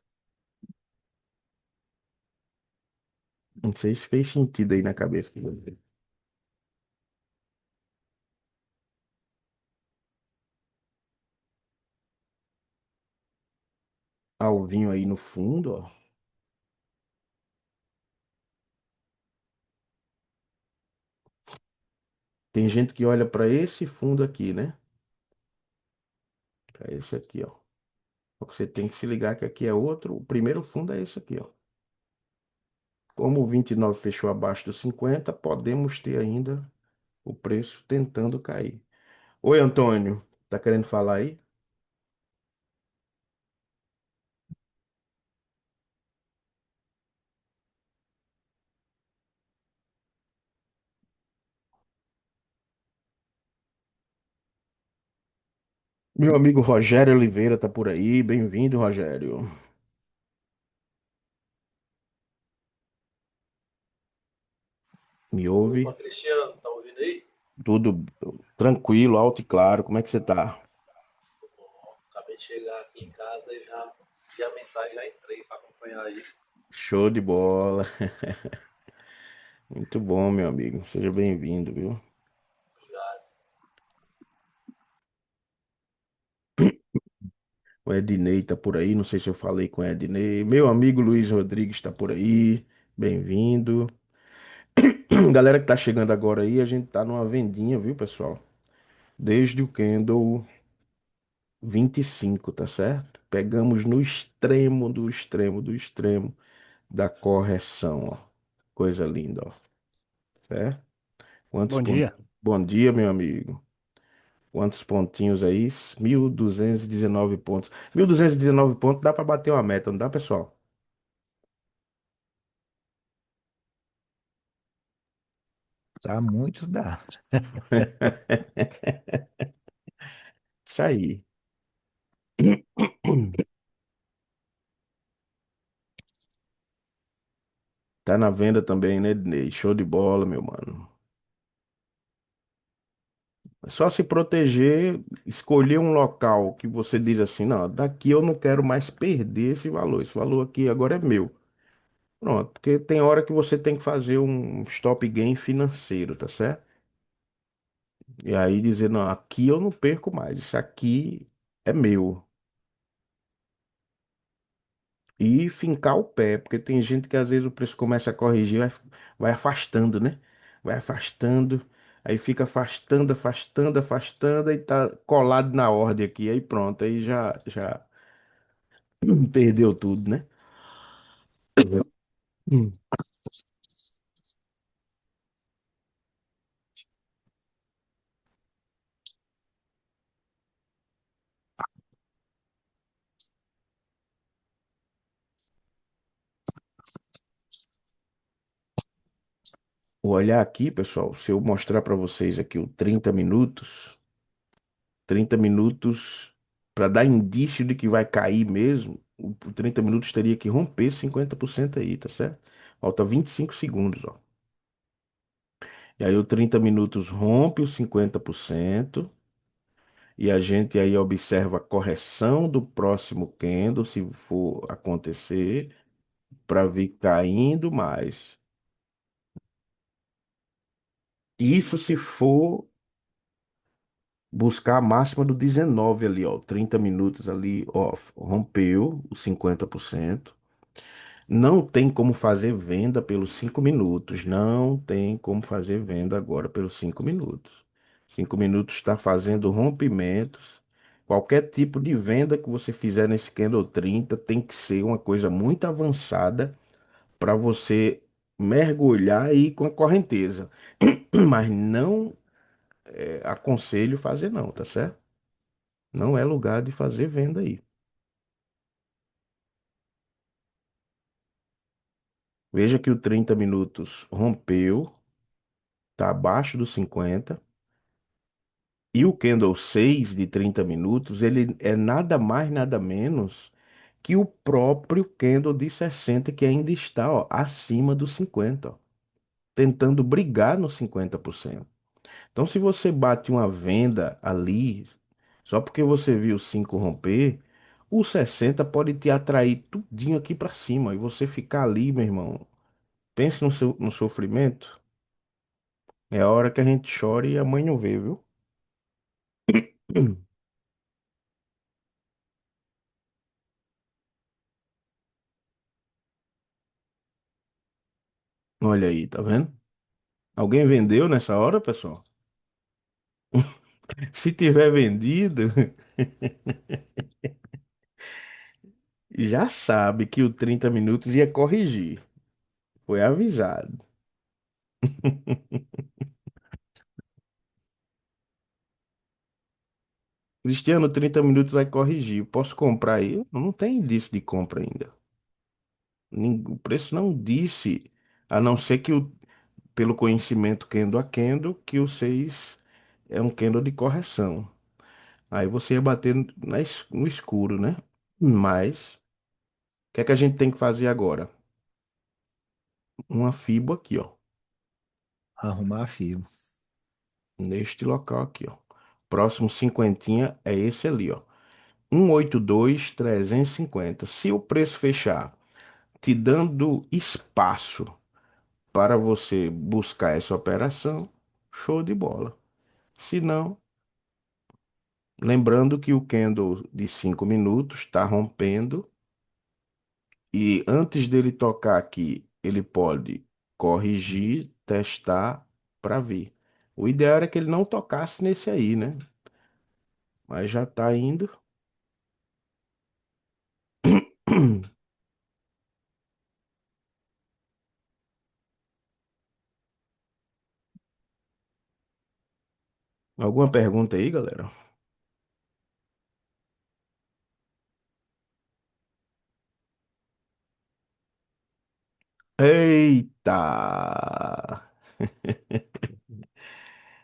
Não sei se fez sentido aí na cabeça de você. Alvinho aí no fundo, ó. Tem gente que olha para esse fundo aqui, né? Para esse aqui, ó. Você tem que se ligar que aqui é outro. O primeiro fundo é esse aqui, ó. Como o 29 fechou abaixo dos 50, podemos ter ainda o preço tentando cair. Oi, Antônio. Tá querendo falar aí? Meu amigo Rogério Oliveira tá por aí. Bem-vindo, Rogério. Me ouve? Opa, Cristiano, tá ouvindo aí? Tudo tranquilo, alto e claro. Como é que você tá? Tudo bom. Acabei de chegar aqui em casa e já vi a mensagem, já entrei para acompanhar aí. Show de bola. Muito bom, meu amigo. Seja bem-vindo, viu? Obrigado. O Ednei tá por aí. Não sei se eu falei com o Ednei. Meu amigo Luiz Rodrigues está por aí. Bem-vindo. Galera que tá chegando agora aí, a gente tá numa vendinha, viu, pessoal? Desde o candle 25, tá certo? Pegamos no extremo do extremo do extremo da correção, ó. Coisa linda, ó. Certo? Quantos Bom pontos? dia. Bom dia, meu amigo. Quantos pontinhos aí? 1.219 pontos. 1.219 pontos dá pra bater uma meta, não dá, pessoal? Tá muito dá. Isso aí. Tá na venda também, né, Ednei? Show de bola, meu mano. É só se proteger, escolher um local que você diz assim, não, daqui eu não quero mais perder esse valor. Esse valor aqui agora é meu. Pronto, porque tem hora que você tem que fazer um stop gain financeiro, tá certo? E aí dizer, não, aqui eu não perco mais, isso aqui é meu. E fincar o pé, porque tem gente que às vezes o preço começa a corrigir, vai afastando, né? Vai afastando, aí fica afastando, afastando, afastando, e tá colado na ordem aqui, aí pronto, aí já perdeu tudo, né? Hum. Vou olhar aqui, pessoal, se eu mostrar para vocês aqui o 30 minutos, para dar indício de que vai cair mesmo, o 30 minutos teria que romper 50% aí, tá certo? Falta 25 segundos, ó. E aí o 30 minutos rompe os 50% e a gente aí observa a correção do próximo candle, se for acontecer, para vir caindo mais. Isso se for buscar a máxima do 19 ali, ó, 30 minutos ali, ó, rompeu os 50%. Não tem como fazer venda pelos 5 minutos. Não tem como fazer venda agora pelos 5 minutos. 5 minutos está fazendo rompimentos. Qualquer tipo de venda que você fizer nesse candle 30 tem que ser uma coisa muito avançada para você mergulhar aí com a correnteza. Mas não aconselho fazer não, tá certo? Não é lugar de fazer venda aí. Veja que o 30 minutos rompeu, está abaixo dos 50. E o Candle 6 de 30 minutos, ele é nada mais, nada menos que o próprio Candle de 60 que ainda está, ó, acima dos 50, ó, tentando brigar nos 50%. Então, se você bate uma venda ali, Só porque você viu o 5 romper, o 60 pode te atrair tudinho aqui pra cima e você ficar ali, meu irmão. Pense no sofrimento. É a hora que a gente chora e a mãe não vê, viu? Olha aí, tá vendo? Alguém vendeu nessa hora, pessoal? Se tiver vendido, já sabe que o 30 minutos ia corrigir. Foi avisado. Cristiano, 30 minutos vai corrigir. Posso comprar aí? Não tem indício de compra ainda. O preço não disse, a não ser que pelo conhecimento Kendo a Kendo, que o 6 é um Kendo de correção. Aí você ia bater no escuro, né? Mas, o que é que a gente tem que fazer agora? Uma fibo aqui, ó. Arrumar fio. Neste local aqui, ó. Próximo cinquentinha é esse ali, ó. 182,350. Se o preço fechar te dando espaço para você buscar essa operação, show de bola. Se não, lembrando que o candle de 5 minutos está rompendo e antes dele tocar aqui, ele pode corrigir, testar para ver. O ideal era que ele não tocasse nesse aí, né? Mas já está indo. Alguma pergunta aí, galera? Eita!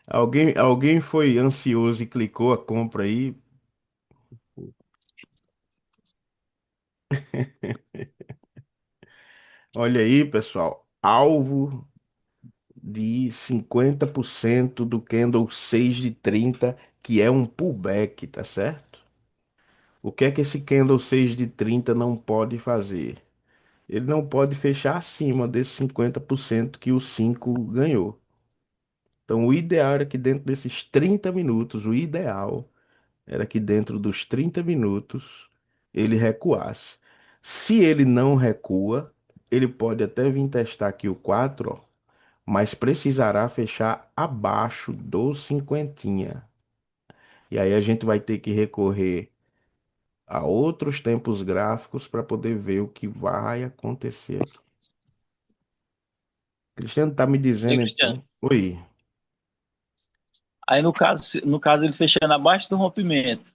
Alguém foi ansioso e clicou a compra aí. Olha aí, pessoal. Alvo de 50% do candle 6 de 30, que é um pullback, tá certo? O que é que esse candle 6 de 30 não pode fazer? Ele não pode fechar acima desse 50% que o 5 ganhou. Então, o ideal era que dentro desses 30 minutos, o ideal era que dentro dos 30 minutos ele recuasse. Se ele não recua, ele pode até vir testar aqui o 4, ó, mas precisará fechar abaixo do cinquentinha. E aí a gente vai ter que recorrer a outros tempos gráficos para poder ver o que vai acontecer aqui. Cristiano tá me E dizendo Cristiano, então. Oi. aí no caso ele fechando abaixo do rompimento,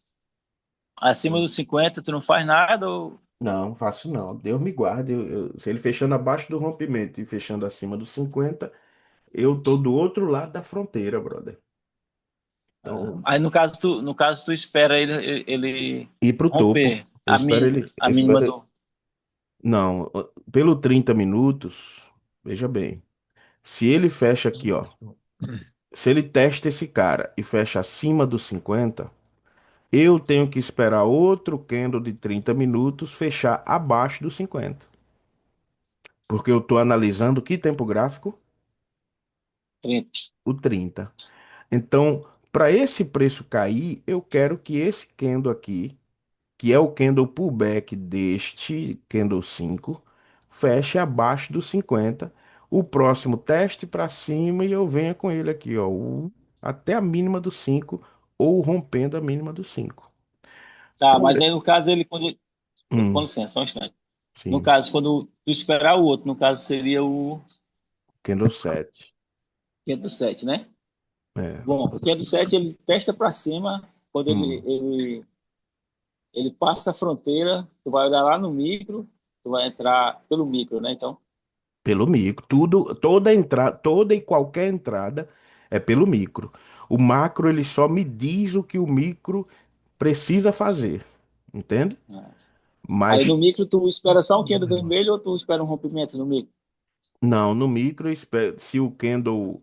acima dos 50, tu não faz nada ou... Não, faço não. Deus me guarde. Se ele fechando abaixo do rompimento e fechando acima dos 50, eu tô do outro lado da fronteira, brother. Então, Aí no caso tu espera ele ir pro topo. romper Eu a espero mínima, ele. a mínima do... Não, pelo 30 minutos, veja bem. Se ele fecha aqui, ó. Se ele testa esse cara e fecha acima dos 50, eu tenho que esperar outro candle de 30 minutos fechar abaixo dos 50. Porque eu estou analisando que tempo gráfico? 30. O 30. Então, para esse preço cair, eu quero que esse candle aqui, que é o candle pullback deste candle 5, feche abaixo dos 50. O próximo teste para cima e eu venha com ele aqui, ó, até a mínima dos 5 ou rompendo a mínima dos 5. Tá, Por... mas aí no caso ele quando... Com Hum, licença, só um instante. No sim, caso, quando tu esperar o outro, no caso seria o candle 7. 507, né? É. Bom, o 507 ele testa para cima, quando ele, Hum. ele, ele passa a fronteira, tu vai olhar lá no micro, tu vai entrar pelo micro, né? Então, Pelo micro, tudo, toda entrada, toda e qualquer entrada é pelo micro. O macro ele só me diz o que o micro precisa fazer, entende? né? Aí Mas no micro tu espera só um quilo vermelho ou tu espera um rompimento no micro? não, no micro, se o candle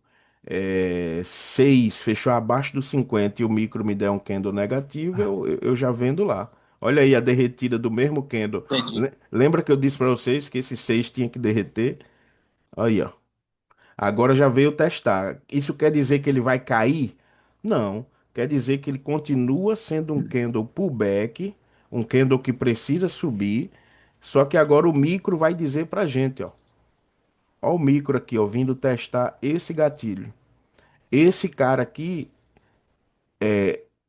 6 fechou abaixo do 50 e o micro me der um candle negativo, eu já vendo lá. Olha aí a derretida do mesmo candle. Entendi. Lembra que eu disse para vocês que esse 6 tinha que derreter? Aí, ó. Agora já veio testar. Isso quer dizer que ele vai cair? Não. Quer dizer que ele continua sendo um candle pullback, um candle que precisa subir. Só que agora o micro vai dizer pra gente, ó. Ó o micro aqui, ó, vindo testar esse gatilho. Esse cara aqui,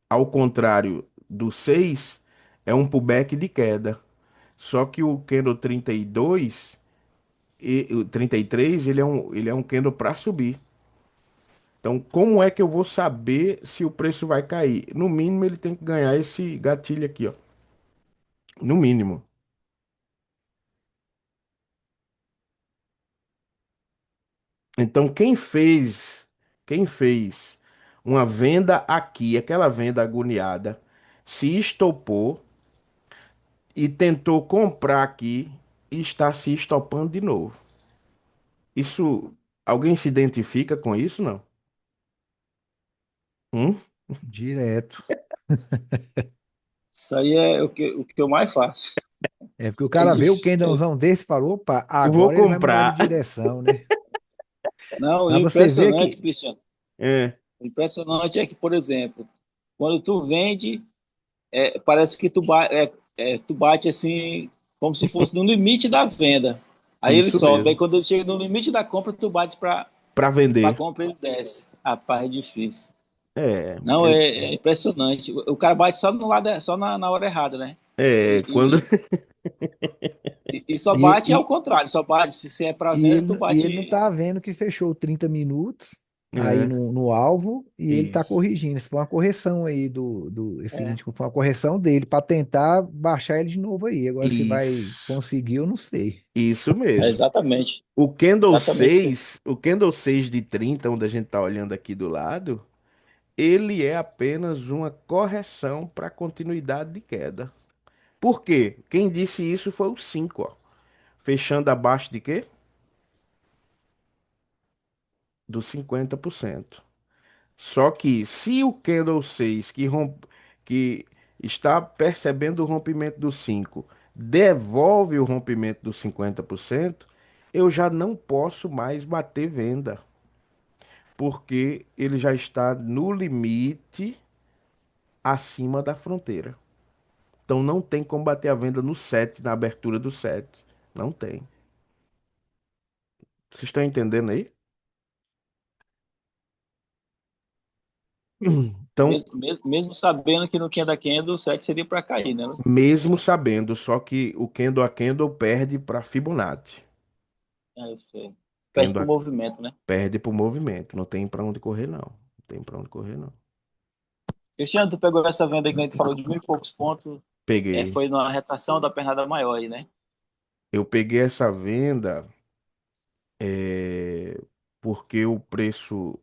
ao contrário do 6, é um pullback de queda. Só que o candle 32 e o 33, ele é um candle para subir. Então, como é que eu vou saber se o preço vai cair? No mínimo, ele tem que ganhar esse gatilho aqui, ó. No mínimo. Então, quem fez uma venda aqui, aquela venda agoniada, se estopou e tentou comprar aqui e está se estopando de novo. Isso, alguém se identifica com isso, não? Hum? Direto. Isso aí é o que eu mais faço. É porque o É cara vê o difícil. candlezão desse e falou, opa, Vou agora ele vai mudar de comprar. direção, né? Não, Mas você vê impressionante, que Cristiano. É, O impressionante é que, por exemplo, quando tu vende, parece que tu bate assim, como se fosse no limite da venda. Aí ele isso sobe. Aí mesmo. quando ele chega no limite da compra, tu bate Para para vender. compra e ele desce. Rapaz, é difícil. É, Não, é impressionante. O cara bate só no lado, só na hora errada, né? quando E, e só e, bate ao e, contrário, só bate, se é para e venda, tu ele não bate. tá vendo que fechou 30 minutos aí é, no alvo e ele tá isso. corrigindo. Isso foi uma correção aí esse É, índico foi uma correção dele para tentar baixar ele de novo aí. Agora se vai Isso. conseguir, eu não sei. Isso mesmo. exatamente. O Candle Exatamente. 6, o Candle 6 de 30, onde a gente está olhando aqui do lado, ele é apenas uma correção para continuidade de queda. Por quê? Quem disse isso foi o 5, ó. Fechando abaixo de quê? Dos 50%. Só que se o Candle 6 que está percebendo o rompimento do 5 devolve o rompimento dos 50%, eu já não posso mais bater venda, porque ele já está no limite acima da fronteira. Então não tem como bater a venda no 7 na abertura do 7. Não tem. Vocês estão entendendo aí? Então, Mesmo sabendo que no Kenda Kendo o 7 seria para cair, né? mesmo sabendo, só que o candle a candle perde para Fibonacci. É isso aí. Perde Candle pro a- movimento, né? Perde pro movimento. Não tem para onde correr, não. Não tem para onde correr, não. Cristiano, tu pegou essa venda aí que a gente falou de mil e poucos pontos, Peguei. foi na retração da pernada maior aí, né? Eu peguei essa venda é, porque o preço.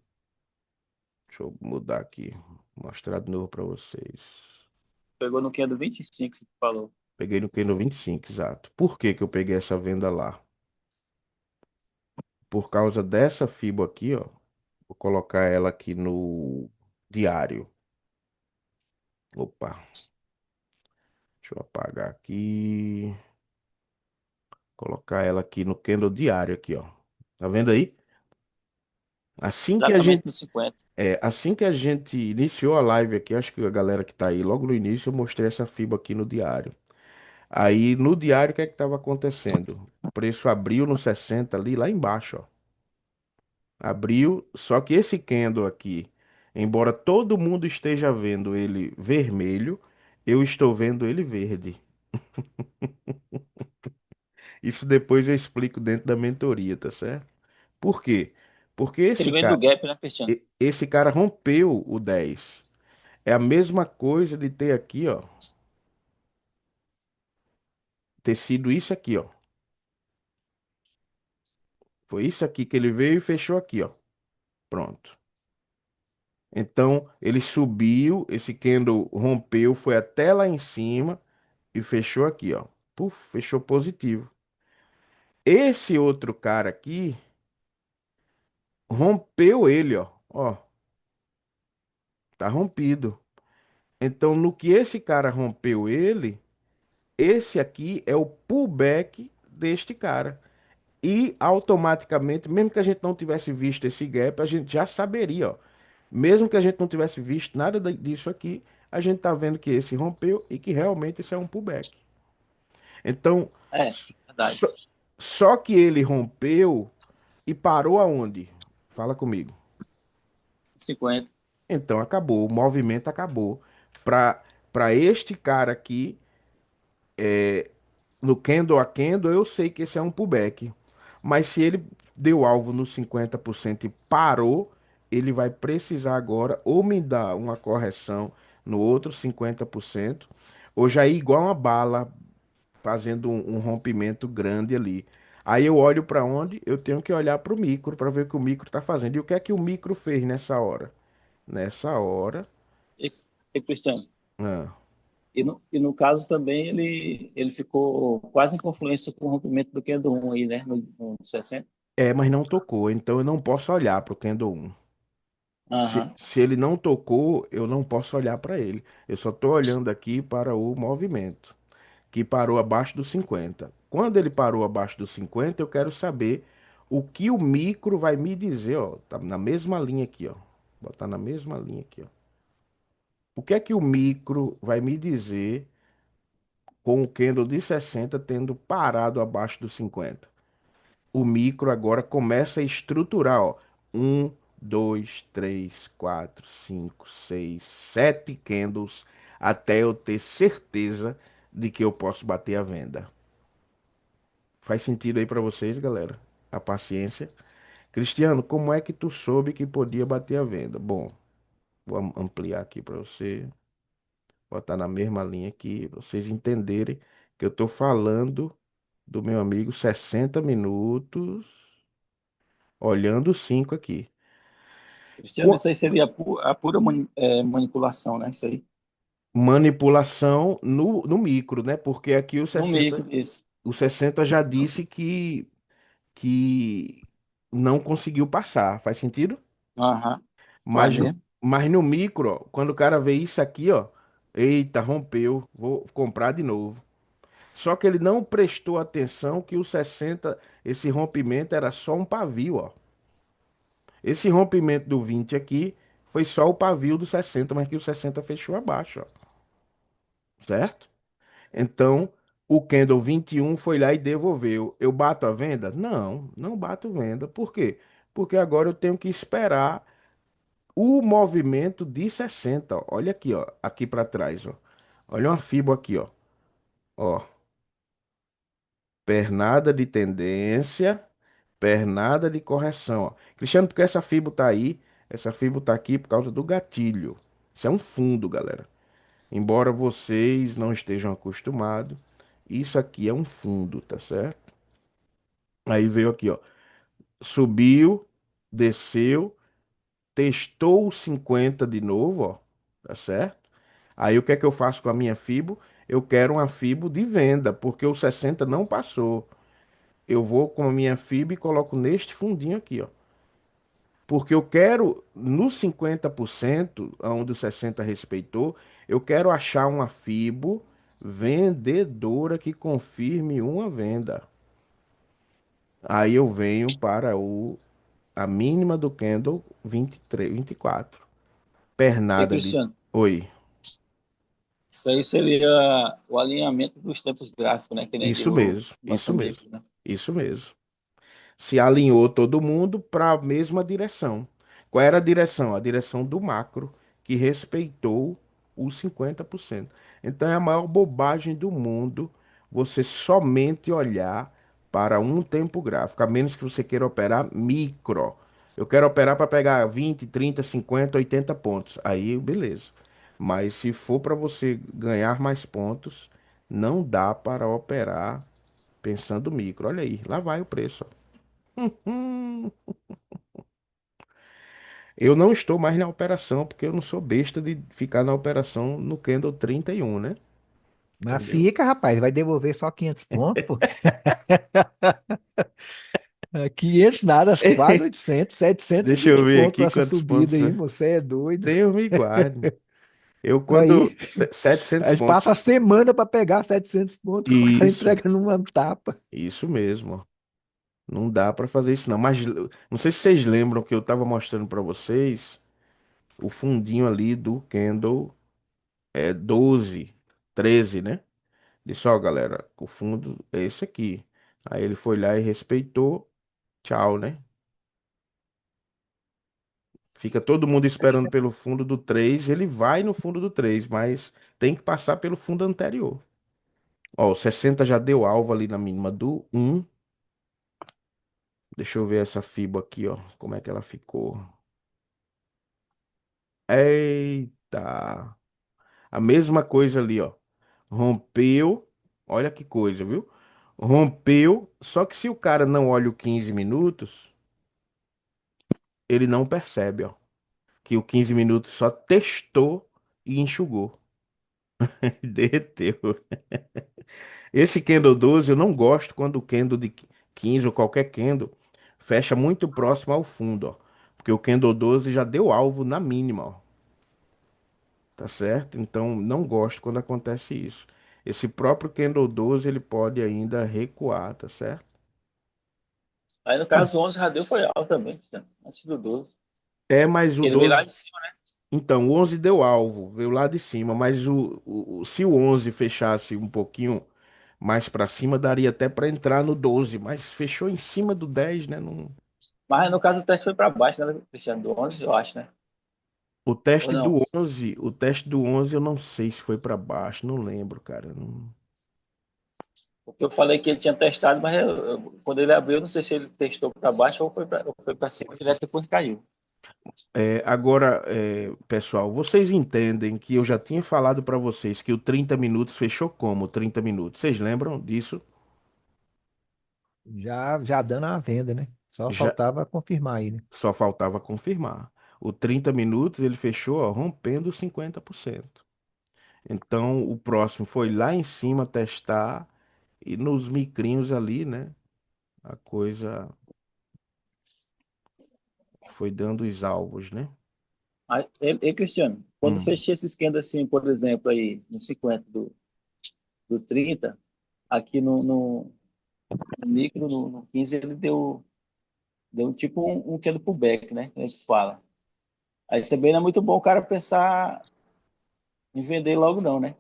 Deixa eu mudar aqui. Mostrar de novo para vocês. Pegou no Kendo 25, que tu falou. Peguei no Candle 25, exato. Por que que eu peguei essa venda lá? Por causa dessa FIBO aqui, ó. Vou colocar ela aqui no diário. Opa, deixa eu apagar aqui. Colocar ela aqui no candle diário aqui, ó. Tá vendo aí? Assim que a Exatamente gente no 50. assim que a gente iniciou a live aqui, acho que a galera que tá aí, logo no início eu mostrei essa FIBA aqui no diário. Aí no diário o que é que estava acontecendo? O preço abriu no 60 ali, lá embaixo, ó. Abriu, só que esse candle aqui, embora todo mundo esteja vendo ele vermelho, eu estou vendo ele verde. Isso depois eu explico dentro da mentoria, tá certo? Por quê? Porque Ele vem do gap, né, Cristiano? esse cara rompeu o 10. É a mesma coisa de ter aqui, ó, ter sido isso aqui, ó. Foi isso aqui que ele veio e fechou aqui, ó. Pronto. Então, ele subiu, esse candle rompeu, foi até lá em cima e fechou aqui, ó. Puf, fechou positivo. Esse outro cara aqui, rompeu ele, ó. Ó, tá rompido. Então, no que esse cara rompeu ele, esse aqui é o pullback deste cara. E automaticamente, mesmo que a gente não tivesse visto esse gap, a gente já saberia, ó. Mesmo que a gente não tivesse visto nada disso aqui, a gente tá vendo que esse rompeu e que realmente esse é um pullback. Então, É, verdade. só, só que ele rompeu e parou aonde? Fala comigo. 50. Então acabou, o movimento acabou. Para para este cara aqui, no candle a candle, eu sei que esse é um pullback. Mas se ele deu alvo no 50% e parou, ele vai precisar agora ou me dar uma correção no outro 50%, ou já ir igual uma bala, fazendo um rompimento grande ali. Aí eu olho para onde? Eu tenho que olhar para o micro para ver o que o micro está fazendo. E o que é que o micro fez nessa hora? Nessa hora. E, e Cristiano, ah, e no caso também ele ficou quase em confluência com o rompimento do Candle 1 aí, né? No 60. mas não tocou. Então eu não posso olhar para o candle 1. Se, Aham. se ele não tocou, eu não posso olhar para ele. Eu só estou olhando aqui para o movimento, que parou abaixo dos 50. Quando ele parou abaixo dos 50, eu quero saber o que o micro vai me dizer, ó. Tá na mesma linha aqui, ó. Botar na mesma linha aqui, ó. O que é que o micro vai me dizer com o candle de 60 tendo parado abaixo dos 50? O micro agora começa a estruturar, ó. Um, dois, três, quatro, cinco, seis, sete candles até eu ter certeza de que eu posso bater a venda. Faz sentido aí pra vocês, galera? A paciência. Cristiano, como é que tu soube que podia bater a venda? Bom, vou ampliar aqui pra você, botar na mesma linha aqui, pra vocês entenderem que eu tô falando do meu amigo 60 minutos, olhando os 5 aqui. Cristiano, Qua- isso aí seria a pura manipulação, né? Isso aí. Manipulação no micro, né? Porque aqui No micro, isso. o 60 já disse que não conseguiu passar. Faz sentido? Aham. Vai Mas, mesmo. mas no micro, ó, quando o cara vê isso aqui, ó, eita, rompeu, vou comprar de novo. Só que ele não prestou atenção que o 60, esse rompimento era só um pavio, ó. Esse rompimento do 20 aqui foi só o pavio do 60, mas que o 60 fechou abaixo, ó, certo? Então, o Candle 21 foi lá e devolveu. Eu bato a venda? Não, não bato venda. Por quê? Porque agora eu tenho que esperar o movimento de 60, ó. Olha aqui, ó, aqui para trás, ó. Olha uma FIBO aqui, ó. Ó, pernada de tendência, pernada de correção, ó. Cristiano, porque essa FIBO tá aí? Essa FIBO tá aqui por causa do gatilho. Isso é um fundo, galera. Embora vocês não estejam acostumados, isso aqui é um fundo, tá certo? Aí veio aqui, ó. Subiu, desceu, testou o 50 de novo, ó. Tá certo? Aí o que é que eu faço com a minha Fibo? Eu quero uma Fibo de venda, porque o 60 não passou. Eu vou com a minha Fibo e coloco neste fundinho aqui, ó. Porque eu quero, no 50%, onde o 60 respeitou, eu quero achar uma Fibo vendedora que confirme uma venda. Aí eu venho para a mínima do candle 23, 24. E Pernada de. Cristiano, Oi. isso aí seria o alinhamento dos tempos gráficos, né? Que nem diz Isso o mesmo, isso nosso mesmo, amigo, né? isso mesmo. Se alinhou todo mundo para a mesma direção. Qual era a direção? A direção do macro, que respeitou os 50%. Então é a maior bobagem do mundo você somente olhar para um tempo gráfico, a menos que você queira operar micro. Eu quero operar para pegar 20, 30, 50, 80 pontos. Aí, beleza. Mas se for para você ganhar mais pontos, não dá para operar pensando micro. Olha aí, lá vai o preço. Hum, eu não estou mais na operação, porque eu não sou besta de ficar na operação no Candle 31, né? Mas Entendeu? fica, rapaz, vai devolver só 500 pontos, pô. É 500 nada, quase 800, 700 Deixa eu de ver ponto aqui essa quantos subida pontos. aí, você é doido. Deus me guarde. Eu Aí, quando. 700 a gente pontos. passa a semana para pegar 700 pontos que o cara Isso, entrega numa tapa. isso mesmo. Ó. Não dá pra fazer isso não. Mas não sei se vocês lembram que eu tava mostrando pra vocês o fundinho ali do candle 12, 13, né? Disse, ó, galera, o fundo é esse aqui. Aí ele foi lá e respeitou. Tchau, né? Fica todo mundo esperando pelo fundo do 3. Ele vai no fundo do 3, mas tem que passar pelo fundo anterior. Ó, o 60 já deu alvo ali na mínima do 1. Deixa eu ver essa FIBA aqui, ó. Como é que ela ficou? Eita! A mesma coisa ali, ó. Rompeu. Olha que coisa, viu? Rompeu. Só que se o cara não olha o 15 minutos, ele não percebe, ó. Que o 15 minutos só testou e enxugou. Derreteu. Esse candle 12 eu não gosto quando o candle de 15 ou qualquer candle fecha muito próximo ao fundo, ó. Porque o candle 12 já deu alvo na mínima, ó. Tá certo? Então não gosto quando acontece isso. Esse próprio candle 12 ele pode ainda recuar, tá certo? Aí no caso o 11 já deu foi alto também, né? Antes do 12. É, mas o Que ele veio lá 12. de cima, né? Então, o 11 deu alvo, veio lá de cima, mas se o 11 fechasse um pouquinho mais pra cima, daria até pra entrar no 12, mas fechou em cima do 10, né? Não... Mas no caso o teste foi para baixo, né, Cristiano? Do 11, eu acho, né? Ou não? O teste do 11 eu não sei se foi pra baixo, não lembro, cara. Porque eu falei que ele tinha testado, mas quando ele abriu, eu não sei se ele testou para baixo ou foi para cima direto depois caiu. Agora, pessoal, vocês entendem que eu já tinha falado pra vocês que o 30 minutos fechou como 30 minutos? Vocês lembram disso? Já dando a venda, né? Só Já faltava confirmar aí, né? só faltava confirmar. O 30 minutos ele fechou, ó, rompendo os 50%. Então, o próximo foi lá em cima testar e nos micrinhos ali, né? A coisa foi dando os alvos, né? Aí, Cristiano, quando Hum. fechei esse esquema assim, por exemplo, aí no 50 do 30, aqui no micro, no 15, ele deu tipo um queda pullback, né? Que a gente fala. Aí também não é muito bom o cara pensar em vender logo, não, né?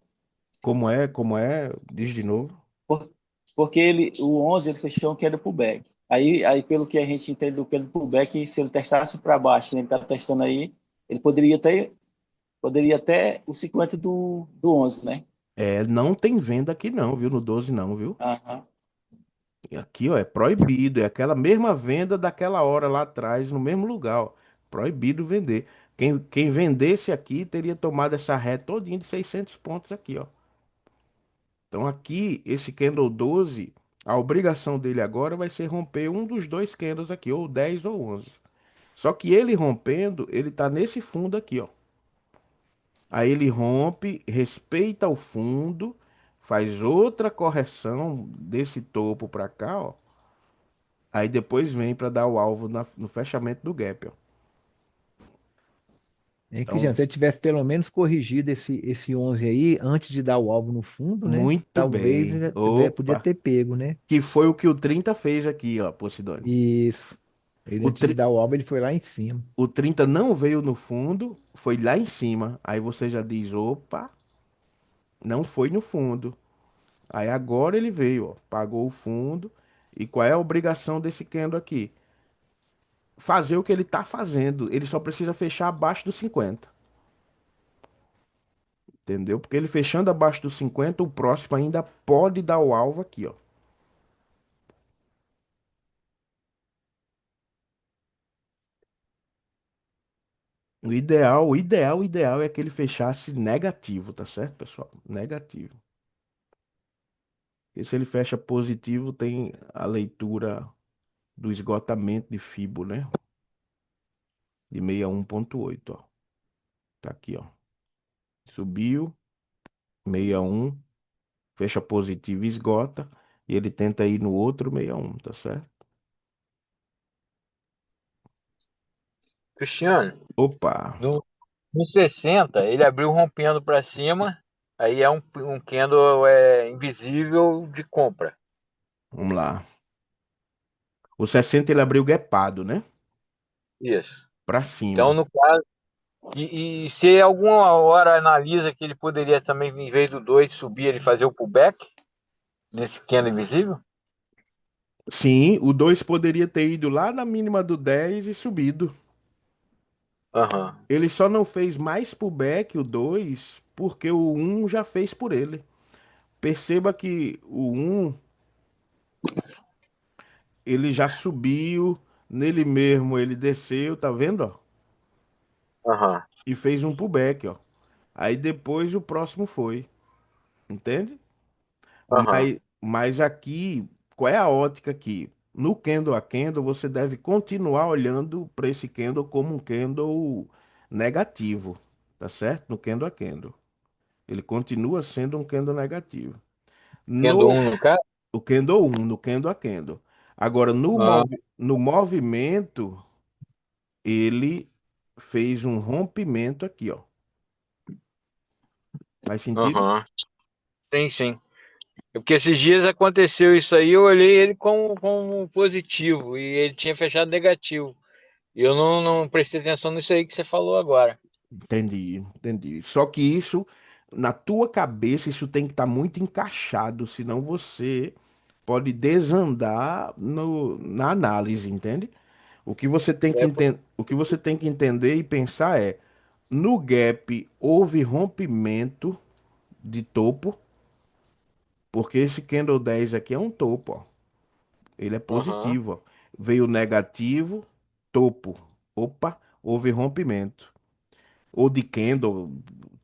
Como é? Como é? Diz de novo. Por- Porque o 11 ele fechou um queda pullback. Aí, pelo que a gente entende do queda pullback, se ele testasse para baixo, que ele está testando aí, ele poderia até o 50 do 11, né? Não tem venda aqui não, viu? No 12 não, viu? Aham. E aqui, ó, é proibido. É aquela mesma venda daquela hora lá atrás, no mesmo lugar, ó. Proibido vender. Quem vendesse aqui teria tomado essa ré todinha de 600 pontos aqui, ó. Então aqui, esse candle 12, a obrigação dele agora vai ser romper um dos dois candles aqui, ou 10 ou 11. Só que ele rompendo, ele tá nesse fundo aqui, ó. Aí ele rompe, respeita o fundo, faz outra correção desse topo para cá, ó. Aí depois vem para dar o alvo no fechamento do gap, ó. Hein, Cristiano, Então, se ele tivesse pelo menos corrigido esse 11 aí, antes de dar o alvo no fundo, né? muito Talvez bem. ainda podia Opa, ter pego, né? que foi o que o 30 fez aqui, ó, Posidônio. Isso. Ele, O, antes de tri- dar o alvo, ele foi lá em cima. o 30 não veio no fundo, foi lá em cima. Aí você já diz, opa, não foi no fundo. Aí agora ele veio, ó, pagou o fundo. E qual é a obrigação desse candle aqui? Fazer o que ele tá fazendo. Ele só precisa fechar abaixo dos 50. Entendeu? Porque ele fechando abaixo dos 50, o próximo ainda pode dar o alvo aqui, ó. O ideal é que ele fechasse negativo, tá certo, pessoal? Negativo. E se ele fecha positivo, tem a leitura do esgotamento de Fibo, né? De 61,8, ó. Tá aqui, ó. Subiu, 61, fecha positivo e esgota. E ele tenta ir no outro 61, tá certo? Cristiano, Opa, no, no 60 ele abriu rompendo para cima, aí é um candle invisível de compra. vamos lá. O 60 ele abriu gapado, né? Isso. Pra Então, cima. no caso, e se alguma hora analisa que ele poderia também, em vez do 2 subir, ele fazer o pullback nesse candle invisível? Sim, o 2 poderia ter ido lá na mínima do 10 e subido. Aham, Ele só não fez mais pullback, o 2 porque o um já fez por ele. Perceba que o um ele já subiu, nele mesmo ele desceu, tá vendo, ó? aham, E fez um pullback, ó. Aí depois o próximo foi, entende? aham. Mas aqui, qual é a ótica aqui? No candle a candle, você deve continuar olhando para esse candle como um candle negativo, tá certo? No candle a candle. Ele continua sendo um candle negativo. Candle No 1 no caso? o candle um, no candle a candle. Agora, Ah, no movimento, ele fez um rompimento aqui, ó. Faz sentido? aham. Sim, sim. É porque esses dias aconteceu isso aí, eu olhei ele como positivo e ele tinha fechado negativo. E eu não prestei atenção nisso aí que você falou agora. Entendi, entendi. Só que isso, na tua cabeça, isso tem que estar muito encaixado, senão você pode desandar na análise, entende? É, O que você tem que entender e pensar é, no gap houve rompimento de topo, porque esse candle 10 aqui é um topo, ó. Ele é aham, positivo, ó. Veio negativo, topo. Opa, houve rompimento. Ou de candle,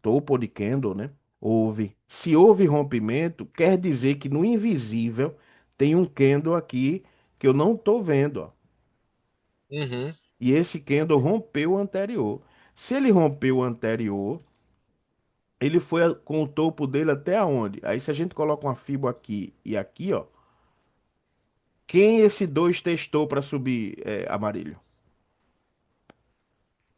topo ou de candle, né? Houve. Se houve rompimento, quer dizer que no invisível tem um candle aqui que eu não tô vendo, ó. uhum, E esse candle rompeu o anterior. Se ele rompeu o anterior, ele foi com o topo dele até aonde? Aí se a gente coloca uma fibra aqui e aqui, ó, quem esse 2 testou para subir, Amarilho?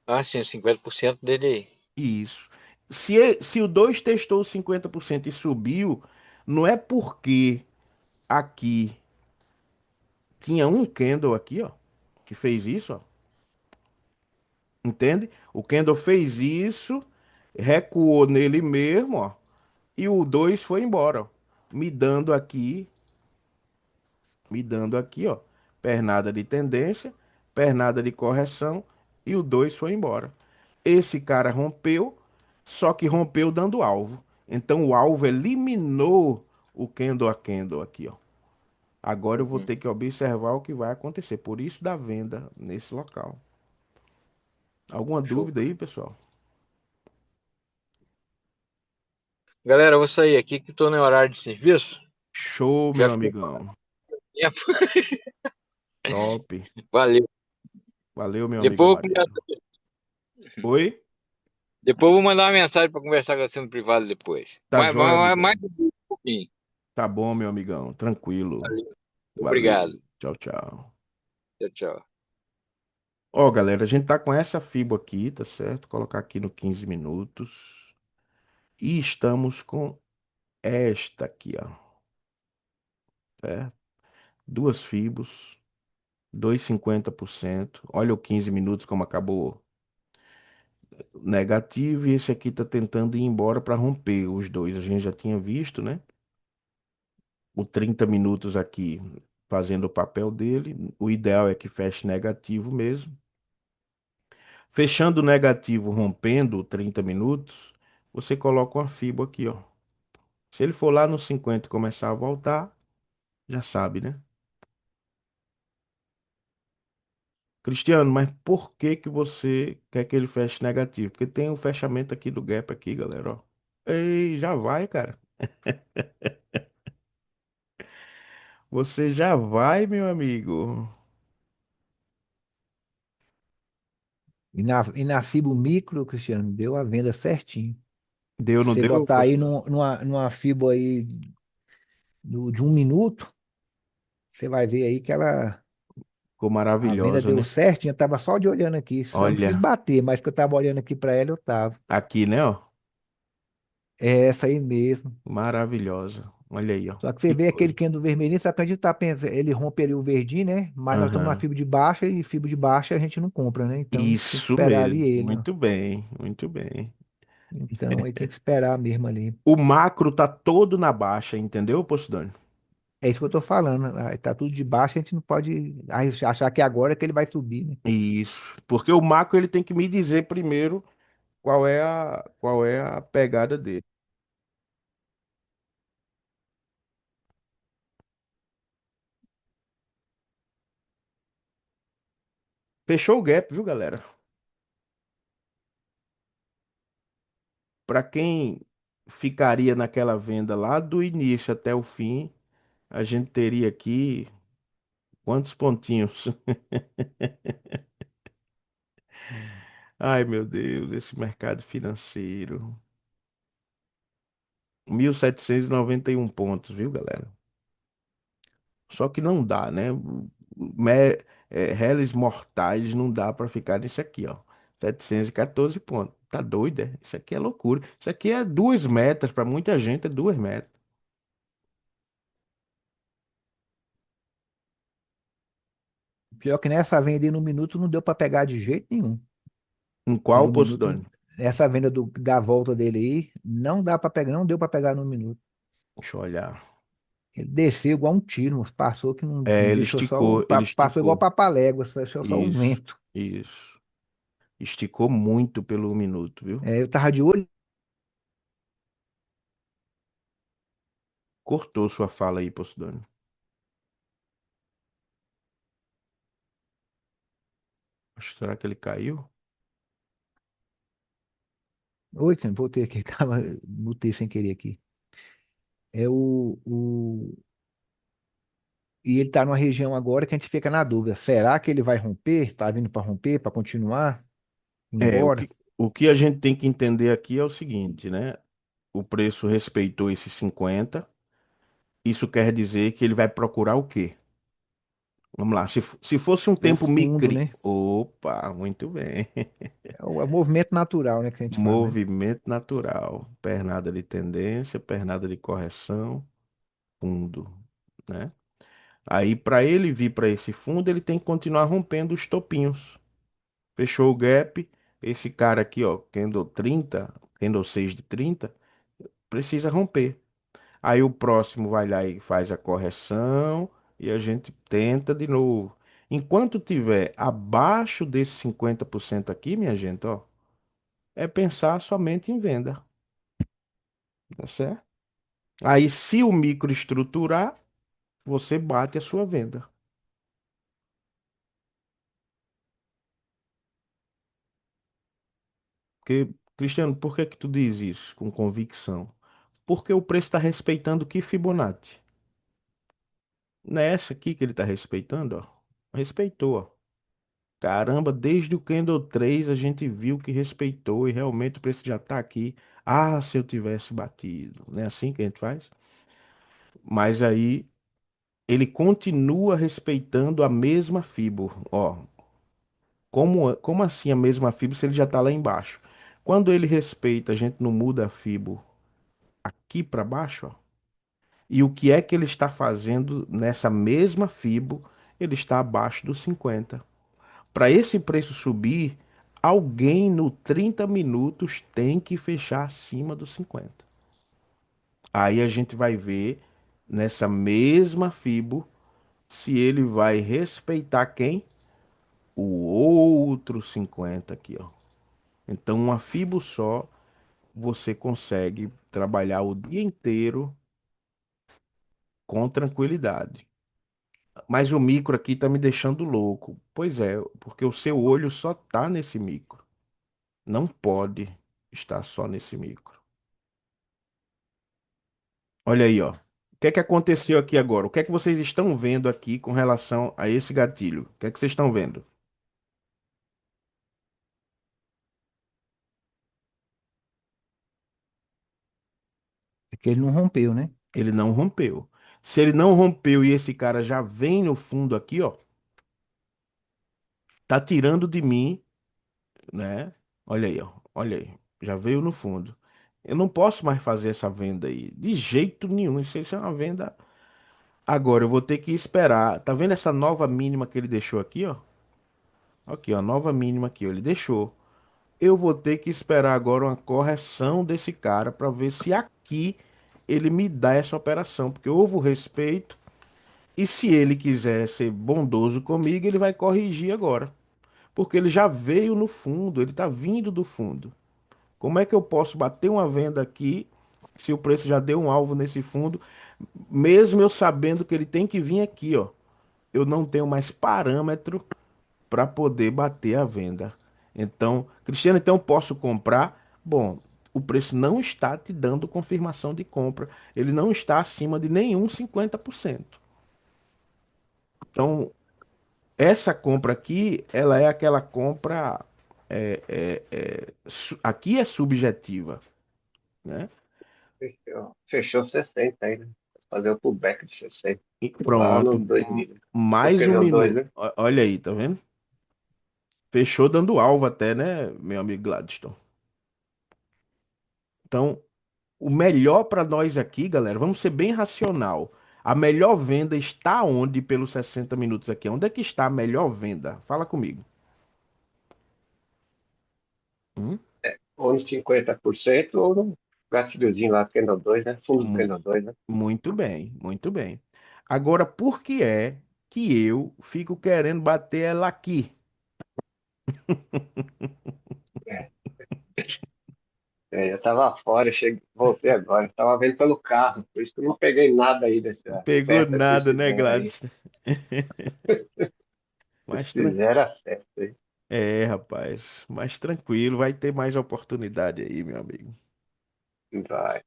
ah, sim, 50% dele aí. Isso. Se o 2 testou 50% e subiu, não é porque aqui tinha um candle aqui, ó, que fez isso, ó. Entende? O candle fez isso, recuou nele mesmo, ó, e o 2 foi embora, ó, me dando aqui, me dando aqui, ó, pernada de tendência, pernada de correção e o 2 foi embora. Esse cara rompeu, só que rompeu dando alvo. Então o alvo eliminou o candle a candle aqui, ó. Agora eu vou Uhum. ter que observar o que vai acontecer. Por isso da venda nesse local. Alguma Show. dúvida aí, pessoal? Galera, eu vou sair aqui que estou no horário de serviço. Show, Já meu ficou amigão. tempo. Top. Valeu. Valeu, meu amigo Depois Amarilho. Oi? depois eu vou mandar uma mensagem para conversar com você no privado depois. Tá joia, Mais amigão. um pouquinho. Tá bom, meu amigão. Tranquilo. Valeu. Valeu. Obrigado. Tchau, tchau. Tchau, tchau. Ó, galera, a gente tá com essa fibra aqui, tá certo? Vou colocar aqui no 15 minutos. E estamos com esta aqui, ó. Certo? Duas fibras, 2,50%. Olha o 15 minutos como acabou negativo. E esse aqui tá tentando ir embora para romper os dois. A gente já tinha visto, né? O 30 minutos aqui fazendo o papel dele. O ideal é que feche negativo mesmo. Fechando negativo, rompendo 30 minutos, você coloca uma fibra aqui, ó. Se ele for lá no 50 e começar a voltar, já sabe, né? Cristiano, mas por que que você quer que ele feche negativo? Porque tem o fechamento aqui do gap aqui, galera, ó. Ei, já vai, cara. Você já vai, meu amigo. E na Fibo Micro, Cristiano, deu a venda certinho. Deu, Se não você deu, botar aí pessoal? numa Fibo aí de 1 minuto, você vai ver aí que ela ficou A venda maravilhosa, deu né? certinho, eu tava só de olhando aqui, só não fiz Olha, bater, mas que eu tava olhando aqui pra ela, eu tava. aqui, né, ó, É essa aí mesmo. maravilhosa. Olha aí, ó, Só que você que vê aquele coisa. cano do vermelhinho, só que a gente tá pensando, ele rompe ali o verdinho, né? Mas nós estamos na Aham. fibra de baixa e fibra de baixa a gente não compra, né? Então tem que Isso esperar ali mesmo. ele, ó. Muito bem, muito bem. Então aí tem que esperar mesmo ali. O macro tá todo na baixa, entendeu, Posidônio? É isso que eu tô falando. Tá tudo de baixo, a gente não pode achar que agora é que ele vai subir, né? Isso. Porque o macro ele tem que me dizer primeiro qual é a pegada dele. Fechou o gap, viu, galera? Para quem ficaria naquela venda lá do início até o fim, a gente teria aqui quantos pontinhos? Ai, meu Deus, esse mercado financeiro. 1.791 pontos, viu, galera? Só que não dá, né? Me- Réis mortais não dá para ficar nisso aqui, ó. 714 pontos. Tá doido, é? Isso aqui é loucura. Isso aqui é 2 metas, para muita gente é 2 metas. Pior que nessa venda aí no minuto não deu pra pegar de jeito nenhum. Em E qual, no minuto, Posidônio? essa venda da volta dele aí, não dá pra pegar, não deu pra pegar no minuto. Deixa eu olhar. Ele desceu igual um tiro, mas passou que não É, ele deixou só o, esticou, ele passou igual esticou. papaléguas, deixou só o Isso, vento. isso. Esticou muito pelo minuto, viu? É, eu tava de olho. Cortou sua fala aí, Posidônio. Será que ele caiu? Oi, cara, voltei aqui, tava, mutei sem querer aqui. É e ele tá numa região agora que a gente fica na dúvida. Será que ele vai romper? Tá vindo para romper, para continuar? É, Embora? o que a gente tem que entender aqui é o seguinte, né? O preço respeitou esses 50. Isso quer dizer que ele vai procurar o quê? Vamos lá. Se fosse um O tempo fundo, micri. né? Opa, muito bem. É o movimento natural, né, que a gente fala, né? Movimento natural. Pernada de tendência, pernada de correção, fundo, né? Aí, para ele vir para esse fundo, ele tem que continuar rompendo os topinhos. Fechou o gap. Esse cara aqui, ó, candle 30, candle 6 de 30, precisa romper. Aí o próximo vai lá e faz a correção e a gente tenta de novo. Enquanto tiver abaixo desse 50% aqui, minha gente, ó, é pensar somente em venda, tá certo? Aí, se o micro estruturar, você bate a sua venda. Porque, Cristiano, por que que tu diz isso com convicção? Porque o preço está respeitando que Fibonacci? Nessa aqui que ele está respeitando, ó. Respeitou, ó. Caramba, desde o Candle 3 a gente viu que respeitou e realmente o preço já está aqui. Ah, se eu tivesse batido. Não é assim que a gente faz? Mas aí ele continua respeitando a mesma Fibo. Ó, como assim a mesma Fibo se ele já está lá embaixo? Quando ele respeita, a gente não muda a Fibo aqui para baixo, ó. E o que é que ele está fazendo nessa mesma Fibo? Ele está abaixo dos 50. Para esse preço subir, alguém no 30 minutos tem que fechar acima dos 50. Aí a gente vai ver nessa mesma Fibo se ele vai respeitar quem? O outro 50 aqui, ó. Então, uma Fibo só, você consegue trabalhar o dia inteiro com tranquilidade. Mas o micro aqui tá me deixando louco. Pois é, porque o seu olho só tá nesse micro. Não pode estar só nesse micro. Olha aí, ó. O que é que aconteceu aqui agora? O que é que vocês estão vendo aqui com relação a esse gatilho? O que é que vocês estão vendo? É que ele não rompeu, né? Ele não rompeu. Se ele não rompeu e esse cara já vem no fundo aqui, ó, tá tirando de mim, né? Olha aí, ó. Olha aí. Já veio no fundo. Eu não posso mais fazer essa venda aí. De jeito nenhum. Isso é uma venda. Agora eu vou ter que esperar. Tá vendo essa nova mínima que ele deixou aqui, ó? Aqui, ó. Nova mínima aqui, ó. Ele deixou. Eu vou ter que esperar agora uma correção desse cara para ver se aqui ele me dá essa operação. Porque houve o respeito. E se ele quiser ser bondoso comigo, ele vai corrigir agora. Porque ele já veio no fundo. Ele tá vindo do fundo. Como é que eu posso bater uma venda aqui se o preço já deu um alvo nesse fundo, mesmo eu sabendo que ele tem que vir aqui, ó? Eu não tenho mais parâmetro para poder bater a venda. Então, Cristiano, então posso comprar? Bom, o preço não está te dando confirmação de compra. Ele não está acima de nenhum 50%. Então, essa compra aqui, ela é aquela compra. Aqui é subjetiva, né? Fechou 60 aí, né? Fazer o pullback de 60. E Lá no pronto, 2000. No mais um canal 2, minuto. né? Olha aí, tá vendo? Fechou dando alvo até, né, meu amigo Gladstone? Então, o melhor para nós aqui, galera, vamos ser bem racional. A melhor venda está onde pelos 60 minutos aqui? Onde é que está a melhor venda? Fala comigo. Hum? Ou nos 50% ou no gatilhozinho lá, canal 2, né? Fundo do Mu- canal 2, né? Muito bem, muito bem. Agora, por que é que eu fico querendo bater ela aqui? É, eu tava fora, cheguei, voltei agora. Tava vendo pelo carro, por isso que eu não peguei nada aí dessa Pegou festa que vocês nada, né, fizeram aí. Gladstone? Vocês Mas fizeram a festa aí. é, rapaz, mais tranquilo, vai ter mais oportunidade aí, meu amigo. Vai.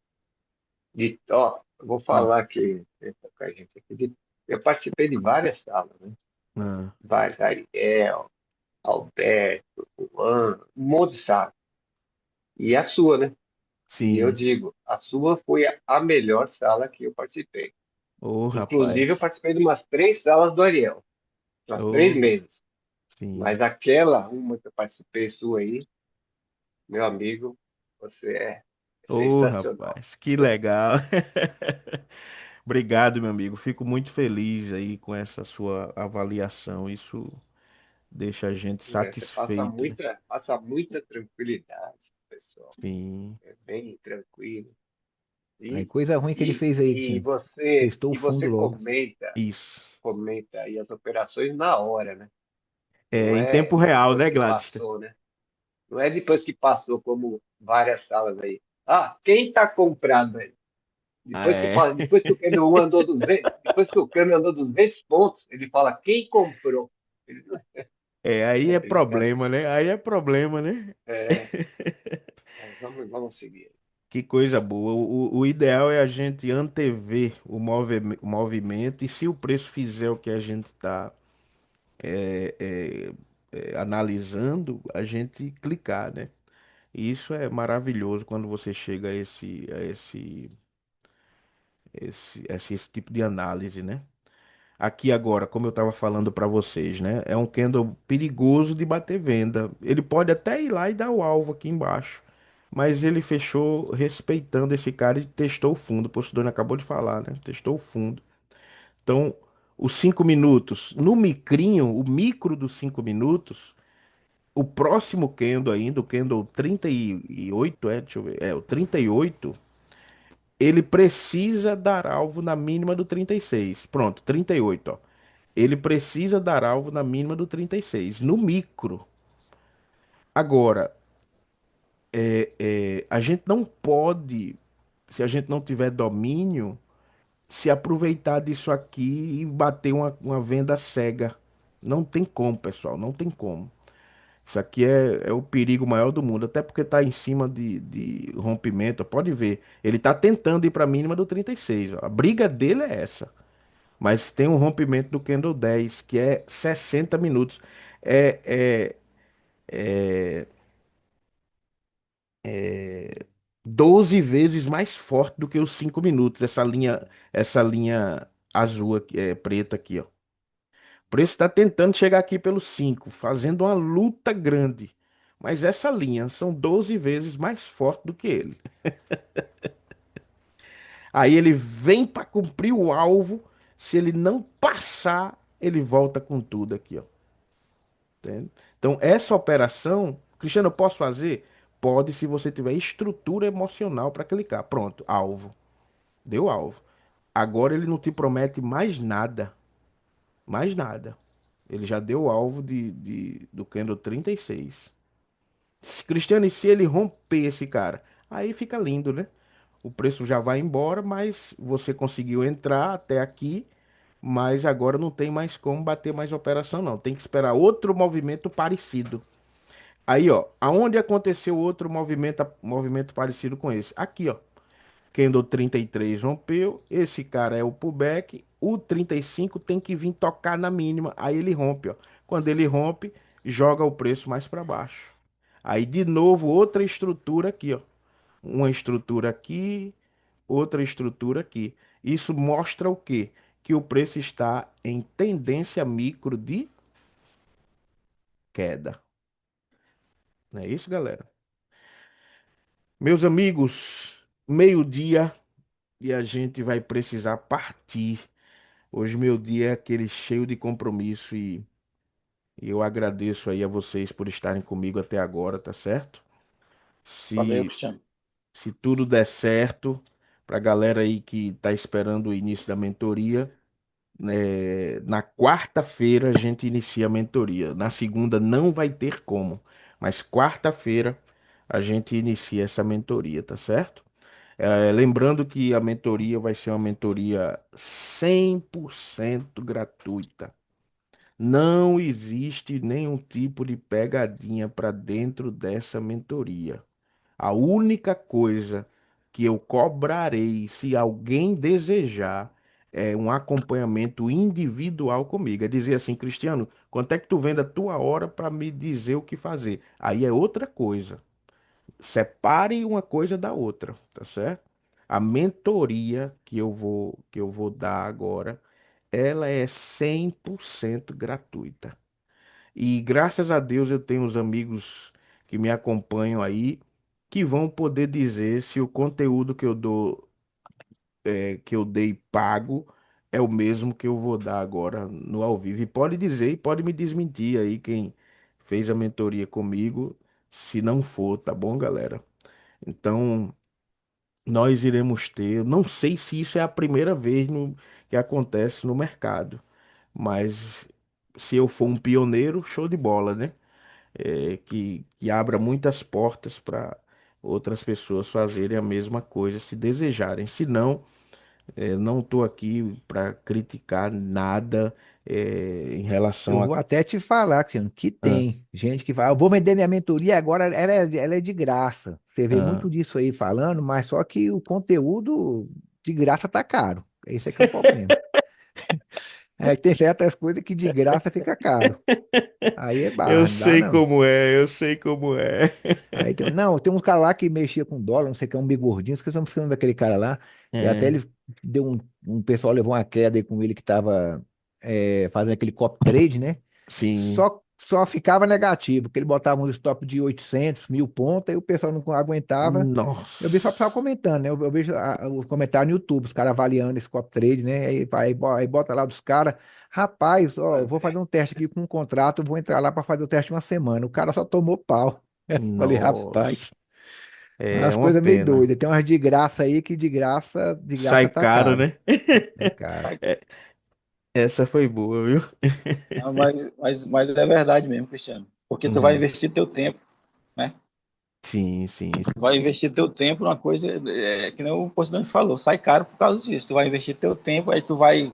Eu vou Hum. falar que com a gente aqui. Eu participei de várias salas, né? Ah, Várias, Ariel, Alberto, Juan, um monte de salas. E a sua, né? E eu sim. digo, a sua foi a melhor sala que eu participei. Ô, Inclusive, eu rapaz. participei de umas 3 salas do Ariel, umas três Ô, mesas. sim. Mas aquela, uma que eu participei sua aí, meu amigo, você é Ô, sensacional. rapaz, que legal. Obrigado, meu amigo. Fico muito feliz aí com essa sua avaliação. Isso deixa a gente Você satisfeito, né? passa muita tranquilidade, pessoal. Sim. É bem tranquilo. Aí E, coisa ruim que ele e, fez aí, e Tim. você, Testou o e você fundo logo. comenta, Isso. comenta aí as operações na hora, né? É, Não em é tempo real, depois né, que Gladys? passou, né? Não é depois que passou, como várias salas aí. Ah, quem está comprando aí? Ah, é. Depois que o câmbio um andou 200, depois que o câmbio andou 200 pontos, ele fala quem comprou. Ele, É, aí é é brincadeira. problema, né? Aí é problema, né? É, mas vamos seguir. Que coisa boa. O ideal é a gente antever o movimento e se o preço fizer o que a gente está analisando, a gente clicar, né? E isso é maravilhoso quando você chega a esse tipo de análise, né? Aqui agora, como eu estava falando para vocês, né? É um candle perigoso de bater venda. Ele pode até ir lá e dar o alvo aqui embaixo. Mas ele fechou respeitando esse cara e testou o fundo. O Posidônio acabou de falar, né? Testou o fundo. Então, os 5 minutos, no micrinho, o micro dos 5 minutos, o próximo candle ainda, o candle 38, deixa eu ver, o 38, ele precisa dar alvo na mínima do 36. Pronto, 38, ó. Ele precisa dar alvo na mínima do 36, no micro. Agora, a gente não pode, se a gente não tiver domínio, se aproveitar disso aqui e bater uma venda cega. Não tem como, pessoal, não tem como. Isso aqui é o perigo maior do mundo, até porque está em cima de rompimento. Pode ver, ele está tentando ir para a mínima do 36. Ó. A briga dele é essa. Mas tem um rompimento do candle 10, que é 60 minutos. É, é, é 12 vezes mais forte do que os 5 minutos, essa linha azul aqui, preta aqui, ó. O preço está tentando chegar aqui pelos 5, fazendo uma luta grande. Mas essa linha são 12 vezes mais forte do que ele. Aí ele vem para cumprir o alvo. Se ele não passar, ele volta com tudo aqui, ó. Entende? Então, essa operação, Cristiano, eu posso fazer? Pode, se você tiver estrutura emocional para clicar. Pronto, alvo. Deu alvo. Agora ele não te promete mais nada. Mais nada. Ele já deu o alvo do candle 36. Cristiano, e se ele romper esse cara? Aí fica lindo, né? O preço já vai embora, mas você conseguiu entrar até aqui, mas agora não tem mais como bater mais operação, não. Tem que esperar outro movimento parecido. Aí, ó, aonde aconteceu outro movimento parecido com esse? Aqui, ó. Candle 33 rompeu, esse cara é o pullback, o 35 tem que vir tocar na mínima, aí ele rompe, ó. Quando ele rompe, joga o preço mais para baixo. Aí de novo outra estrutura aqui, ó. Uma estrutura aqui, outra estrutura aqui. Isso mostra o quê? Que o preço está em tendência micro de queda. Não é isso, galera? Meus amigos, meio-dia e a gente vai precisar partir. Hoje meu dia é aquele cheio de compromisso e eu agradeço aí a vocês por estarem comigo até agora, tá certo? Valeu, Se, Cristiano. se tudo der certo, pra galera aí que tá esperando o início da mentoria, na quarta-feira a gente inicia a mentoria. Na segunda não vai ter como, mas quarta-feira a gente inicia essa mentoria, tá certo? Lembrando que a mentoria vai ser uma mentoria 100% gratuita. Não existe nenhum tipo de pegadinha para dentro dessa mentoria. A única coisa que eu cobrarei, se alguém desejar, é um acompanhamento individual comigo. É dizer assim, Cristiano, quanto é que tu vende a tua hora para me dizer o que fazer? Aí é outra coisa. Separe uma coisa da outra, tá certo? A mentoria que eu vou dar agora, ela é 100% gratuita. E graças a Deus eu tenho os amigos que me acompanham aí que vão poder dizer se o conteúdo que eu dou, que eu dei pago é o mesmo que eu vou dar agora no ao vivo. E pode dizer e pode me desmentir aí quem fez a mentoria comigo, se não for, tá bom, galera? Então, nós iremos ter, eu não sei se isso é a primeira vez que acontece no mercado, mas se eu for um pioneiro, show de bola, né? Que abra muitas portas para outras pessoas fazerem a mesma coisa, se desejarem. Se não, não estou aqui para criticar nada, em Eu relação a. vou até te falar, Cristiano, que Ah, tem gente que fala, eu vou vender minha mentoria agora, ela é de graça. Você vê ah. muito disso aí falando, mas só que o conteúdo de graça tá caro. Esse é que é o problema. É, tem certas coisas que de graça fica caro. Aí é Eu barra, não dá sei não. como é, eu sei como é. Aí tem, não, tem uns cara lá que mexia com dólar, não sei o que, é um bem gordinho, esqueci o nome daquele cara lá, que até É, ele deu um pessoal levou uma queda aí com ele que tava fazendo aquele copy trade, né? sim. Só ficava negativo, porque ele botava um stop de 800, 1.000 pontos, aí o pessoal não aguentava. Eu vi só o Nossa. pessoal comentando, né? Eu vejo o comentário no YouTube, os caras avaliando esse copy trade, né? Aí bota lá dos caras, rapaz, ó, eu vou fazer um teste aqui com um contrato, eu vou entrar lá para fazer o teste uma semana. O cara só tomou pau. Falei, Nossa. rapaz, É umas uma coisas meio pena. doidas. Tem umas de graça aí que de Sai graça tá caro, caro. né? É caro. Sai. Essa foi boa, viu? Não, mas é verdade mesmo, Cristiano. Porque tu vai É. investir teu tempo, né? Sim, sim. Tu vai investir teu tempo numa coisa que nem o Posidone falou, sai caro por causa disso. Tu vai investir teu tempo, aí tu vai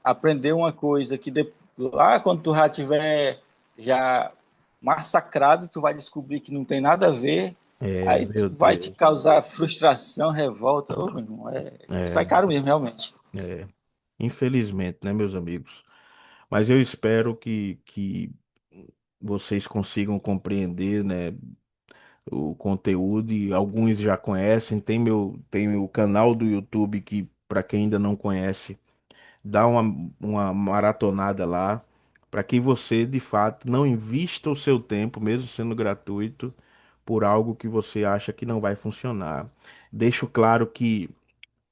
aprender uma coisa que lá quando tu já tiver já massacrado, tu vai descobrir que não tem nada a ver, É, aí meu vai te Deus. causar frustração, revolta. Ô, meu irmão, sai É, caro mesmo, realmente. é. Infelizmente, né, meus amigos? Mas eu espero que vocês consigam compreender, né, o conteúdo e alguns já conhecem. Tem o canal do YouTube que, para quem ainda não conhece, Dá uma maratonada lá, para que você, de fato, não invista o seu tempo, mesmo sendo gratuito, por algo que você acha que não vai funcionar. Deixo claro que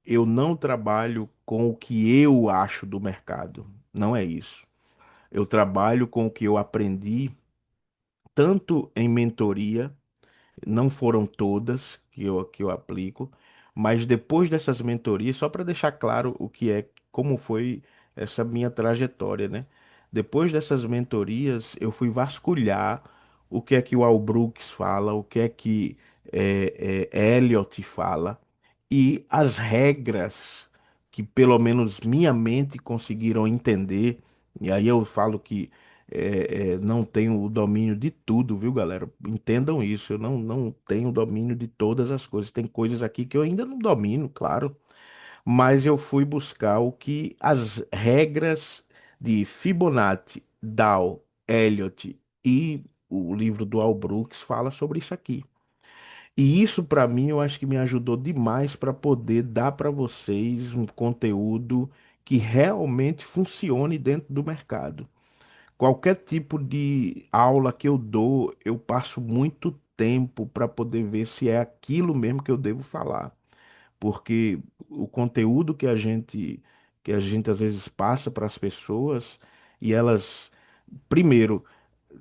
eu não trabalho com o que eu acho do mercado. Não é isso. Eu trabalho com o que eu aprendi, tanto em mentoria, não foram todas que eu aplico, mas depois dessas mentorias, só para deixar claro o que é, como foi essa minha trajetória, né? Depois dessas mentorias, eu fui vasculhar o que é que o Al Brooks fala, o que é que Elliot fala, e as regras que pelo menos minha mente conseguiram entender, e aí eu falo que não tenho o domínio de tudo, viu, galera? Entendam isso, eu não tenho o domínio de todas as coisas. Tem coisas aqui que eu ainda não domino, claro, mas eu fui buscar o que as regras de Fibonacci, Dow, Elliott e o livro do Al Brooks fala sobre isso aqui. E isso para mim eu acho que me ajudou demais para poder dar para vocês um conteúdo que realmente funcione dentro do mercado. Qualquer tipo de aula que eu dou, eu passo muito tempo para poder ver se é aquilo mesmo que eu devo falar, porque o conteúdo que a gente às vezes passa para as pessoas e elas, primeiro,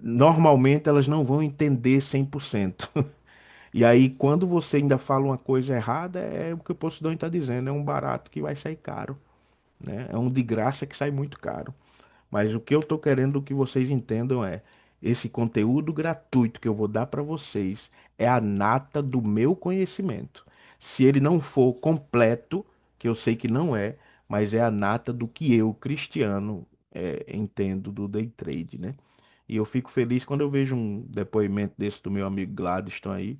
normalmente elas não vão entender 100%. E aí, quando você ainda fala uma coisa errada, é o que o Posidônio está dizendo, é um barato que vai sair caro, né? É um de graça que sai muito caro. Mas o que eu estou querendo que vocês entendam é, esse conteúdo gratuito que eu vou dar para vocês é a nata do meu conhecimento. Se ele não for completo, que eu sei que não é, mas é a nata do que eu, Cristiano, entendo do day trade, né? E eu fico feliz quando eu vejo um depoimento desse do meu amigo Gladstone aí,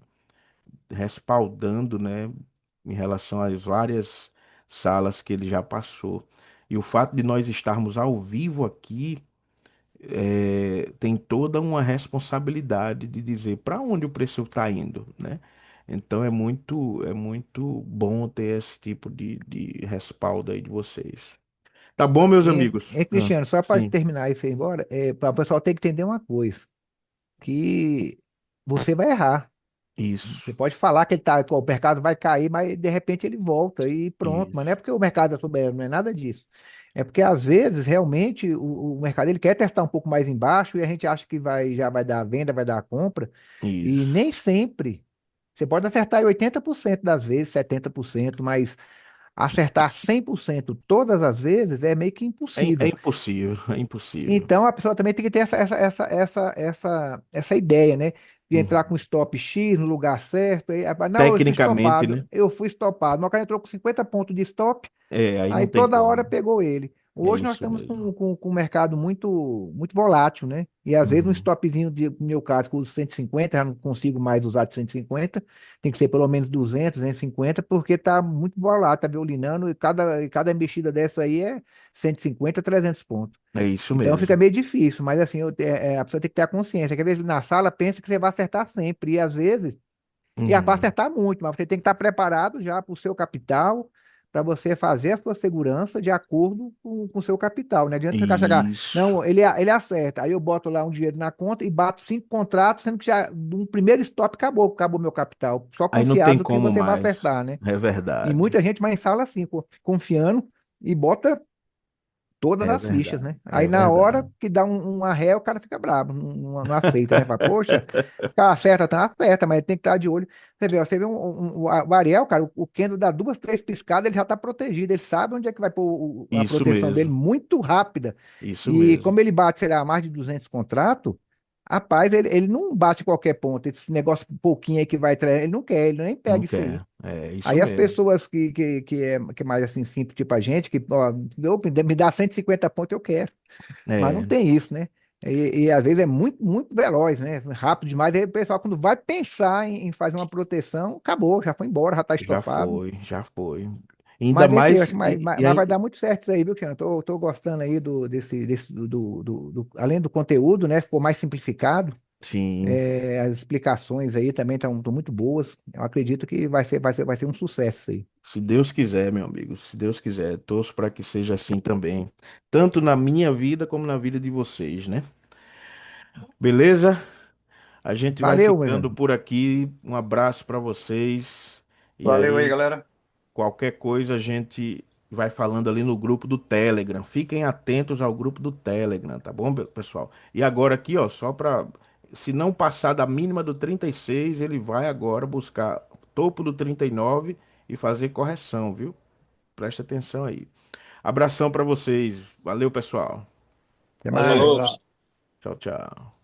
respaldando, né, em relação às várias salas que ele já passou. E o fato de nós estarmos ao vivo aqui tem toda uma responsabilidade de dizer para onde o preço está indo, né? Então é muito bom ter esse tipo de respaldo aí de vocês. Tá bom, meus amigos? Cristiano, só para Sim, terminar isso aí embora, para o pessoal ter que entender uma coisa, que você vai errar. isso, Você pode falar que que o mercado vai cair, mas de repente ele volta e pronto. Mas não é isso, porque o mercado é soberano, não é nada disso. É porque às vezes realmente o mercado ele quer testar um pouco mais embaixo e a gente acha que já vai dar venda, vai dar compra, e isso. nem sempre. Você pode acertar em 80% das vezes, 70%, mas acertar 100% todas as vezes é meio que É impossível. impossível, é impossível. Então a pessoa também tem que ter essa ideia, né? De entrar Uhum. com stop X no lugar certo. Aí, não, eu fui Tecnicamente, estopado. né? Eu fui estopado. Mas o cara entrou com 50 pontos de stop, Aí aí não tem toda hora como. pegou ele. É Hoje nós isso estamos mesmo. com um mercado muito volátil, né? E às vezes um Uhum. stopzinho, no meu caso, que eu uso 150, já não consigo mais usar de 150, tem que ser pelo menos 200, 250, porque tá muito volátil, tá violinando, e cada mexida dessa aí é 150, 300 pontos. É isso Então fica mesmo. meio difícil, mas assim, a pessoa tem que ter a consciência, que às vezes na sala pensa que você vai acertar sempre, e às vezes, e é para Uhum. acertar muito, mas você tem que estar preparado já para o seu capital, para você fazer a sua segurança de acordo com o seu capital. Não adianta ficar chegar, Isso. não, ele acerta, aí eu boto lá um dinheiro na conta e bato 5 contratos, sendo que já no primeiro stop acabou meu capital, só Aí não tem confiado que como você vai mais. acertar, né? É E verdade. muita gente vai em sala assim, confiando e bota todas É as fichas, verdade. né? Aí É na hora verdade. que dá uma ré, o cara fica brabo, não aceita, né? Fala, poxa, o cara acerta, tá, acerta, mas ele tem que estar de olho. Você vê o Ariel, cara, o Kendo dá duas, três piscadas, ele já tá protegido, ele sabe onde é que vai pôr a Isso proteção dele mesmo. muito rápida. Isso E mesmo. como ele bate, sei lá, mais de 200 contratos, rapaz, ele não bate qualquer ponto, esse negócio pouquinho aí que vai, ele não quer, ele nem Não pega isso aí. quer. É isso Aí as mesmo. pessoas que é mais assim simples, tipo a gente, que ó, me dá 150 pontos, eu quero. Mas não É, tem isso, né? E às vezes é muito veloz, né? Rápido demais. Aí o pessoal, quando vai pensar em fazer uma proteção, acabou, já foi embora, já está já estopado. foi, já foi. Ainda Mas esse, eu mais. acho que mas vai dar muito certo isso aí, viu, Tiana? Tô gostando aí além do conteúdo, né? Ficou mais simplificado. Sim, As explicações aí também estão muito boas. Eu acredito que vai ser um sucesso isso aí. se Deus quiser, meu amigo, se Deus quiser, torço para que seja assim também, tanto na minha vida como na vida de vocês, né? Beleza? A gente vai Valeu, meu ficando irmão. por aqui. Um abraço para vocês. E Valeu aí, aí, galera. qualquer coisa a gente vai falando ali no grupo do Telegram. Fiquem atentos ao grupo do Telegram, tá bom, pessoal? E agora aqui, ó, só para se não passar da mínima do 36, ele vai agora buscar topo do 39 e fazer correção, viu? Presta atenção aí. Abração para vocês. Valeu, pessoal. Até Valeu, mais. Falou. abraço. Tchau, tchau.